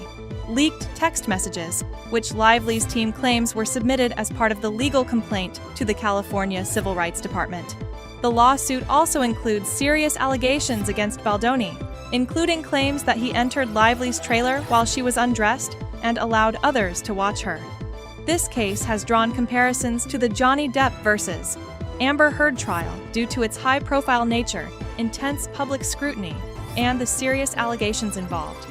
Leaked text messages, which Lively's team claims were submitted as part of the legal complaint to the California Civil Rights Department. The lawsuit also includes serious allegations against Baldoni, including claims that he entered Lively's trailer while she was undressed and allowed others to watch her. This case has drawn comparisons to the Johnny Depp versus Amber Heard trial due to its high-profile nature, intense public scrutiny, and the serious allegations involved.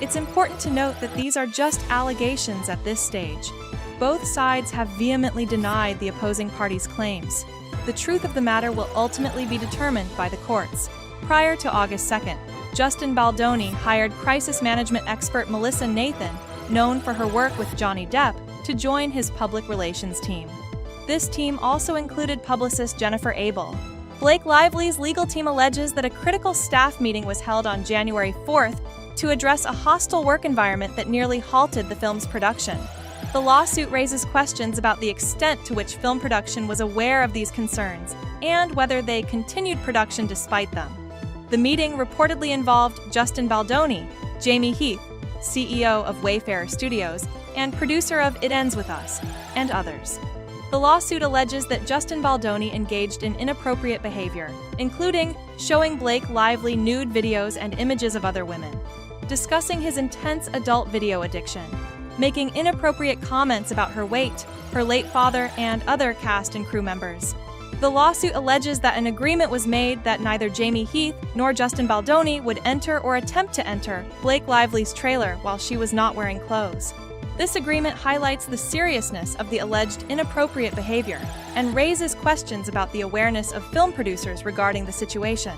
It's important to note that these are just allegations at this stage. Both sides have vehemently denied the opposing parties' claims. The truth of the matter will ultimately be determined by the courts. Prior to August 2nd, Justin Baldoni hired crisis management expert Melissa Nathan, known for her work with Johnny Depp, to join his public relations team. This team also included publicist Jennifer Abel. Blake Lively's legal team alleges that a critical staff meeting was held on January 4th to address a hostile work environment that nearly halted the film's production. The lawsuit raises questions about the extent to which film production was aware of these concerns and whether they continued production despite them. The meeting reportedly involved Justin Baldoni, Jamie Heath, CEO of Wayfarer Studios, and producer of It Ends With Us, and others. The lawsuit alleges that Justin Baldoni engaged in inappropriate behavior, including showing Blake Lively nude videos and images of other women, discussing his intense adult video addiction, making inappropriate comments about her weight, her late father, and other cast and crew members. The lawsuit alleges that an agreement was made that neither Jamie Heath nor Justin Baldoni would enter or attempt to enter Blake Lively's trailer while she was not wearing clothes. This agreement highlights the seriousness of the alleged inappropriate behavior and raises questions about the awareness of film producers regarding the situation.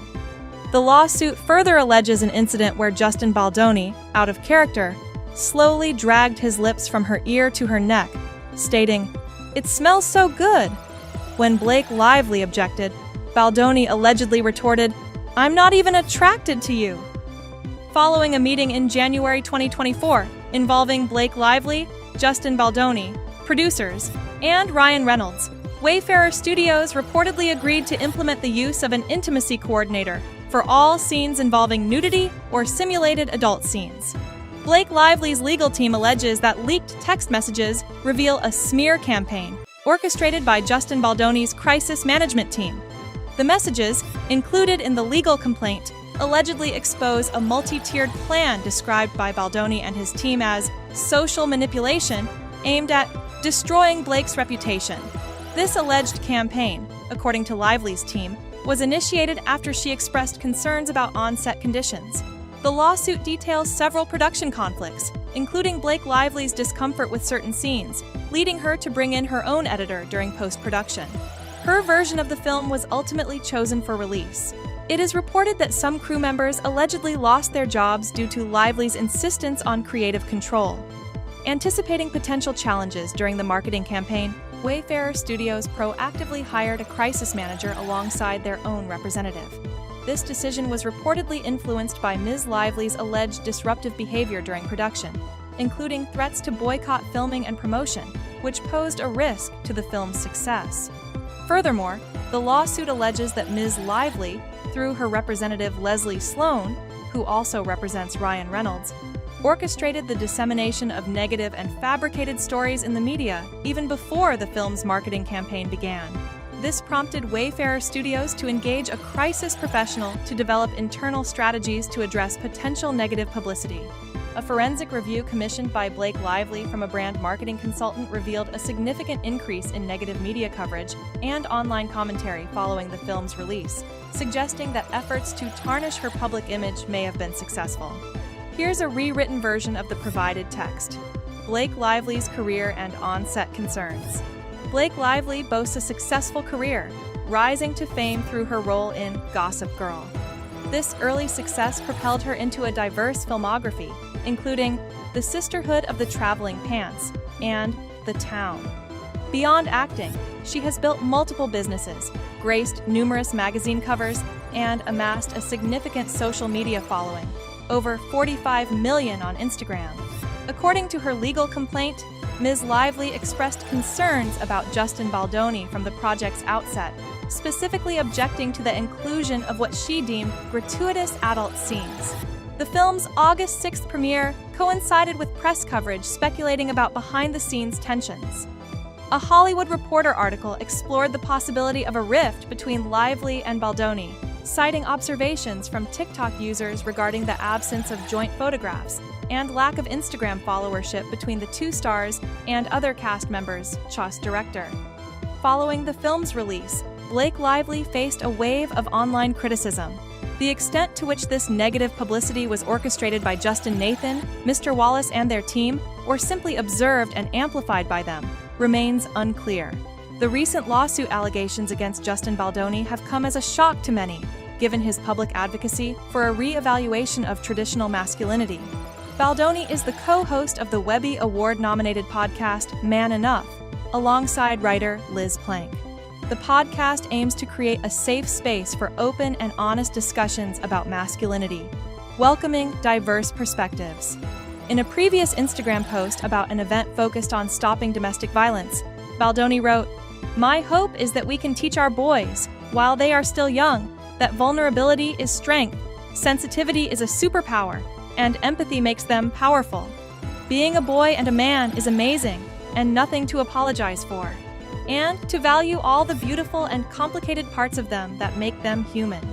The lawsuit further alleges an incident where Justin Baldoni, out of character, slowly dragged his lips from her ear to her neck, stating, "It smells so good." When Blake Lively objected, Baldoni allegedly retorted, "I'm not even attracted to you." Following a meeting in January 2024 involving Blake Lively, Justin Baldoni, producers, and Ryan Reynolds, Wayfarer Studios reportedly agreed to implement the use of an intimacy coordinator for all scenes involving nudity or simulated adult scenes. Blake Lively's legal team alleges that leaked text messages reveal a smear campaign orchestrated by Justin Baldoni's crisis management team. The messages, included in the legal complaint, allegedly expose a multi-tiered plan described by Baldoni and his team as social manipulation aimed at destroying Blake's reputation. This alleged campaign, according to Lively's team, was initiated after she expressed concerns about on-set conditions. The lawsuit details several production conflicts, including Blake Lively's discomfort with certain scenes, leading her to bring in her own editor during post-production. Her version of the film was ultimately chosen for release. It is reported that some crew members allegedly lost their jobs due to Lively's insistence on creative control. Anticipating potential challenges during the marketing campaign, Wayfarer Studios proactively hired a crisis manager alongside their own representative. This decision was reportedly influenced by Ms. Lively's alleged disruptive behavior during production, including threats to boycott filming and promotion, which posed a risk to the film's success. Furthermore, the lawsuit alleges that Ms. Lively, through her representative Leslie Sloan, who also represents Ryan Reynolds, orchestrated the dissemination of negative and fabricated stories in the media even before the film's marketing campaign began. This prompted Wayfarer Studios to engage a crisis professional to develop internal strategies to address potential negative publicity. A forensic review commissioned by Blake Lively from a brand marketing consultant revealed a significant increase in negative media coverage and online commentary following the film's release, suggesting that efforts to tarnish her public image may have been successful. Here's a rewritten version of the provided text. Blake Lively's career and on-set concerns. Blake Lively boasts a successful career, rising to fame through her role in Gossip Girl. This early success propelled her into a diverse filmography, including The Sisterhood of the Traveling Pants and The Town. Beyond acting, she has built multiple businesses, graced numerous magazine covers, and amassed a significant social media following, over 45 million on Instagram. According to her legal complaint, Ms. Lively expressed concerns about Justin Baldoni from the project's outset, specifically objecting to the inclusion of what she deemed gratuitous adult scenes. The film's August 6th premiere coincided with press coverage speculating about behind-the-scenes tensions. A Hollywood Reporter article explored the possibility of a rift between Lively and Baldoni, citing observations from TikTok users regarding the absence of joint photographs and lack of Instagram followership between the two stars and other cast members, Chaw's director. Following the film's release, Blake Lively faced a wave of online criticism. The extent to which this negative publicity was orchestrated by Justin Nathan, Mr. Wallace, and their team, or simply observed and amplified by them, remains unclear. The recent lawsuit allegations against Justin Baldoni have come as a shock to many, given his public advocacy for a re-evaluation of traditional masculinity. Baldoni is the co-host of the Webby Award-nominated podcast Man Enough, alongside writer Liz Plank. The podcast aims to create a safe space for open and honest discussions about masculinity, welcoming diverse perspectives. In a previous Instagram post about an event focused on stopping domestic violence, Baldoni wrote, "My hope is that we can teach our boys, while they are still young, that vulnerability is strength, sensitivity is a superpower, and empathy makes them powerful. Being a boy and a man is amazing, and nothing to apologize for, and to value all the beautiful and complicated parts of them that make them human."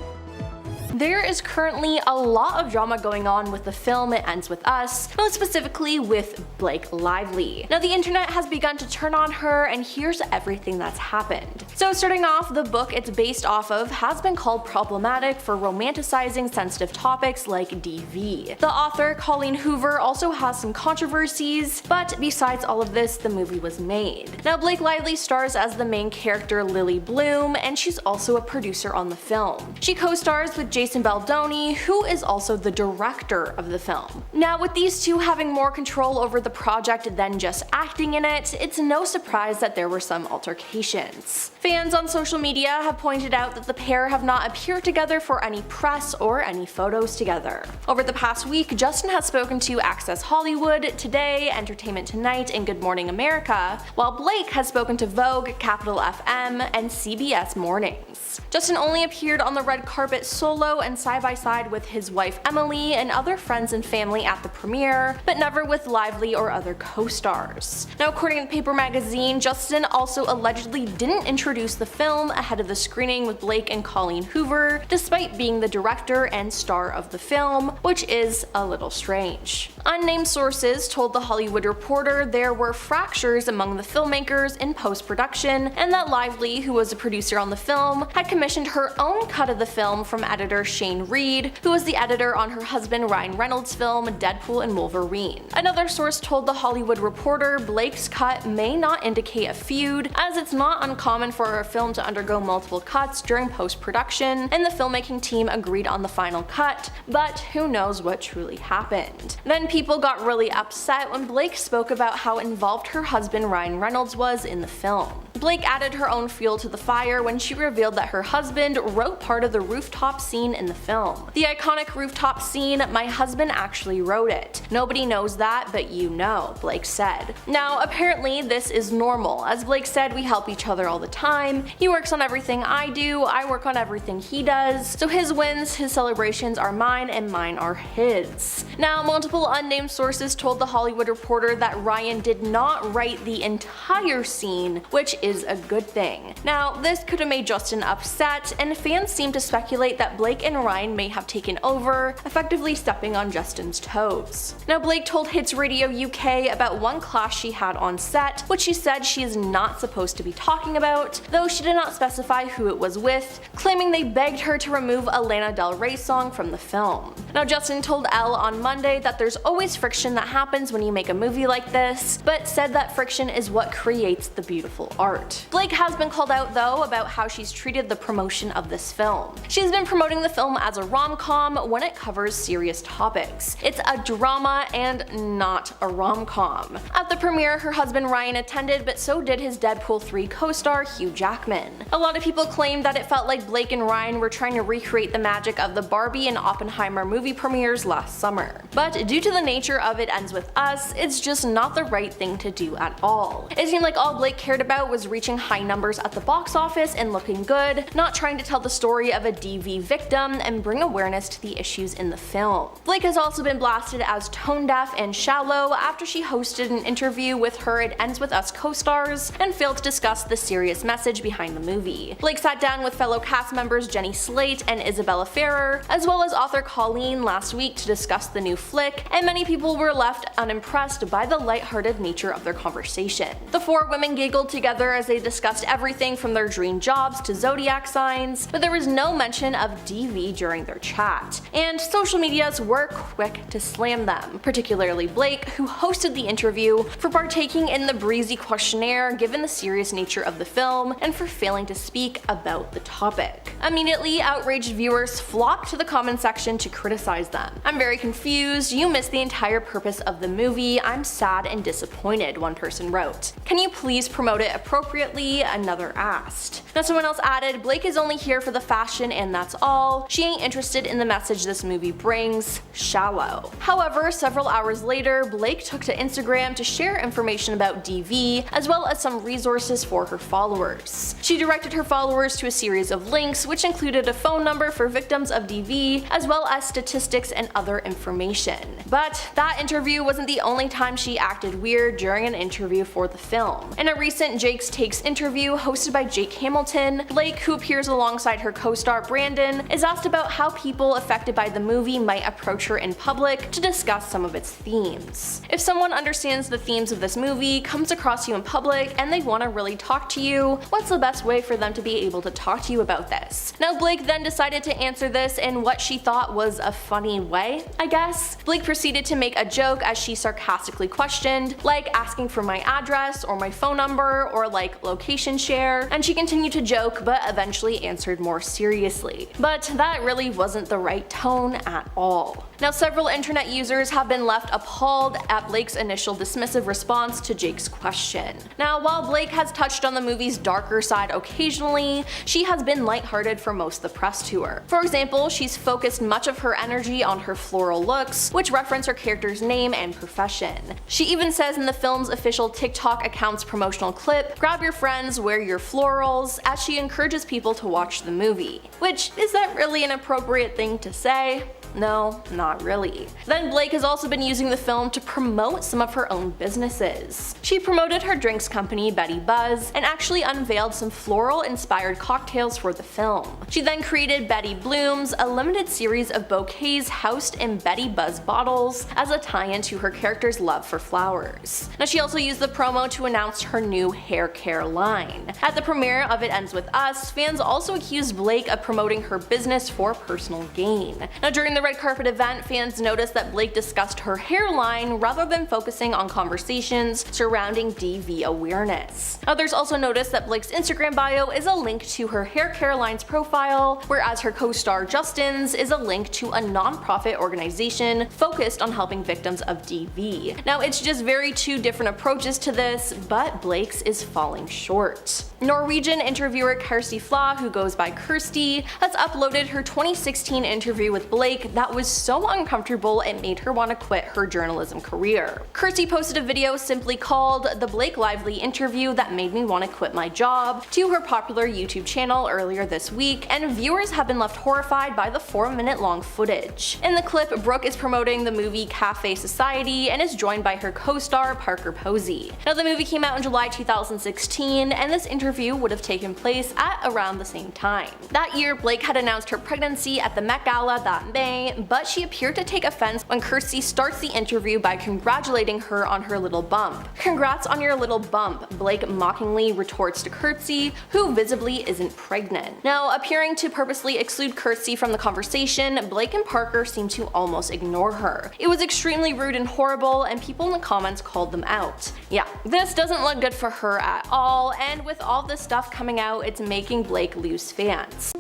There is currently a lot of drama going on with the film It Ends With Us, most specifically with Blake Lively. Now the internet has begun to turn on her, and here's everything that's happened. So starting off, the book it's based off of has been called problematic for romanticizing sensitive topics like DV. The author, Colleen Hoover, also has some controversies, but besides all of this, the movie was made. Now Blake Lively stars as the main character Lily Bloom, and she's also a producer on the film. She co-stars with Jason Baldoni, who is also the director of the film. Now with these two having more control over the project than just acting in it, it's no surprise that there were some altercations. Fans on social media have pointed out that the pair have not appeared together for any press or any photos together. Over the past week, Justin has spoken to Access Hollywood, Today, Entertainment Tonight, and Good Morning America, while Blake has spoken to Vogue, Capital FM, and CBS Mornings. Justin only appeared on the red carpet solo and side by side with his wife Emily and other friends and family at the premiere, but never with Lively or other co-stars. Now according to Paper Magazine, Justin also allegedly didn't introduce the film ahead of the screening with Blake and Colleen Hoover, despite being the director and star of the film, which is a little strange. Unnamed sources told The Hollywood Reporter there were fractures among the filmmakers in post-production, and that Lively, who was a producer on the film, had commissioned her own cut of the film from editor Shane Reed, who was the editor on her husband Ryan Reynolds' film Deadpool and Wolverine. Another source told The Hollywood Reporter Blake's cut may not indicate a feud, as it's not uncommon for a film to undergo multiple cuts during post-production, and the filmmaking team agreed on the final cut, but who knows what truly happened. Then people got really upset when Blake spoke about how involved her husband Ryan Reynolds was in the film. Blake added her own fuel to the fire when she revealed that her husband wrote part of the rooftop scene in the film. The iconic rooftop scene, "My husband actually wrote it. Nobody knows that, but you know," Blake said. Now apparently this is normal. As Blake said, we help each other all the time. He works on everything I do, I work on everything he does, so his wins, his celebrations are mine and mine are his. Now multiple unnamed sources told The Hollywood Reporter that Ryan did not write the entire scene, which is a good thing. Now this could have made Justin upset, and fans seem to speculate that Blake and Ryan may have taken over, effectively stepping on Justin's toes. Now Blake told Hits Radio UK about one clash she had on set, which she said she is not supposed to be talking about, though she did not specify who it was with, claiming they begged her to remove a Lana Del Rey song from the film. Now Justin told Elle on Monday that there's always friction that happens when you make a movie like this, but said that friction is what creates the beautiful art. Blake has been called out though about how she's treated the promotion of this film. She's been promoting the film as a rom-com when it covers serious topics. It's a drama and not a rom-com. At the premiere, her husband Ryan attended, but so did his Deadpool 3 co-star Hugh Jackman. A lot of people claimed that it felt like Blake and Ryan were trying to recreate the magic of the Barbie and Oppenheimer movie premieres last summer. But due to the nature of It Ends With Us, it's just not the right thing to do at all. It seemed like all Blake cared about was reaching high numbers at the box office and looking good, not trying to tell the story of a DV victim and bring awareness to the issues in the film. Blake has also been blasted as tone deaf and shallow after she hosted an interview with her It Ends With Us co-stars and failed to discuss the serious message behind the movie. Blake sat down with fellow cast members Jenny Slate and Isabella Ferrer, as well as author Colleen last week to discuss the new flick, and many people were left unimpressed by the lighthearted nature of their conversation. The four women giggled together as they discussed everything from their dream jobs to zodiac signs, but there was no mention of DV during their chat, and social medias were quick to slam them, particularly Blake, who hosted the interview, for partaking in the breezy questionnaire given the serious nature of the film and for failing to speak about the topic. Immediately, outraged viewers flocked to the comment section to criticize them. "I'm very confused, you missed the entire purpose of the movie, I'm sad and disappointed," one person wrote. "Can you please promote it appropriately?" another asked. Now someone else added, "Blake is only here for the fashion and that's all. She ain't interested in the message this movie brings. Shallow." However, several hours later, Blake took to Instagram to share information about DV, as well as some resources for her followers. She directed her followers to a series of links, which included a phone number for victims of DV, as well as statistics statistics and other information. But that interview wasn't the only time she acted weird during an interview for the film. In a recent Jake's Takes interview hosted by Jake Hamilton, Blake, who appears alongside her co-star Brandon, is asked about how people affected by the movie might approach her in public to discuss some of its themes. If someone understands the themes of this movie, comes across you in public, and they want to really talk to you, what's the best way for them to be able to talk to you about this? Now, Blake then decided to answer this in what she thought was a funny way, I guess. Blake proceeded to make a joke as she sarcastically questioned, like asking for my address or my phone number or like location share, and she continued to joke but eventually answered more seriously. But that really wasn't the right tone at all. Now, several internet users have been left appalled at Blake's initial dismissive response to Jake's question. Now, while Blake has touched on the movie's darker side occasionally, she has been lighthearted for most of the press tour. For example, she's focused much of her energy on her floral looks, which reference her character's name and profession. She even says in the film's official TikTok account's promotional clip, "Grab your friends, wear your florals," as she encourages people to watch the movie. Which, is that really an appropriate thing to say? No, not really. Then Blake has also been using the film to promote some of her own businesses. She promoted her drinks company, Betty Buzz, and actually unveiled some floral-inspired cocktails for the film. She then created Betty Blooms, a limited series of bouquets housed in Betty Buzz bottles as a tie-in to her character's love for flowers. Now, she also used the promo to announce her new hair care line. At the premiere of It Ends With Us, fans also accused Blake of promoting her business for personal gain. Now, during the red carpet event, fans noticed that Blake discussed her hairline rather than focusing on conversations surrounding DV awareness. Others also noticed that Blake's Instagram bio is a link to her hair care line's profile, whereas her co-star Justin's is a link to a non-profit organization focused on helping victims of DV. Now, it's just very two different approaches to this, but Blake's is falling short. Norwegian interviewer Kirsty Flaw, who goes by Kirsty, has uploaded her 2016 interview with Blake that was so uncomfortable it made her want to quit her journalism career. Kirsty posted a video simply called "The Blake Lively Interview That Made Me Want to Quit My Job" to her popular YouTube channel earlier this week, and viewers have been left horrified by the 4-minute long footage. In the clip, Brooke is promoting the movie Cafe Society and is joined by her co-star Parker Posey. Now, the movie came out in July 2016, and this interview would have taken place at around the same time. That year, Blake had announced her pregnancy at the Met Gala that May, but she appeared to take offense when Kirsty starts the interview by congratulating her on her little bump. "Congrats on your little bump," Blake mockingly retorts to Kirsty, who visibly isn't pregnant. Now, appearing to purposely exclude Kirsty from the conversation, Blake and Parker seem to almost ignore her. It was extremely rude and horrible, and people in the comments called them out. Yeah, this doesn't look good for her at all, and with all this stuff coming out, it's making Blake lose fans.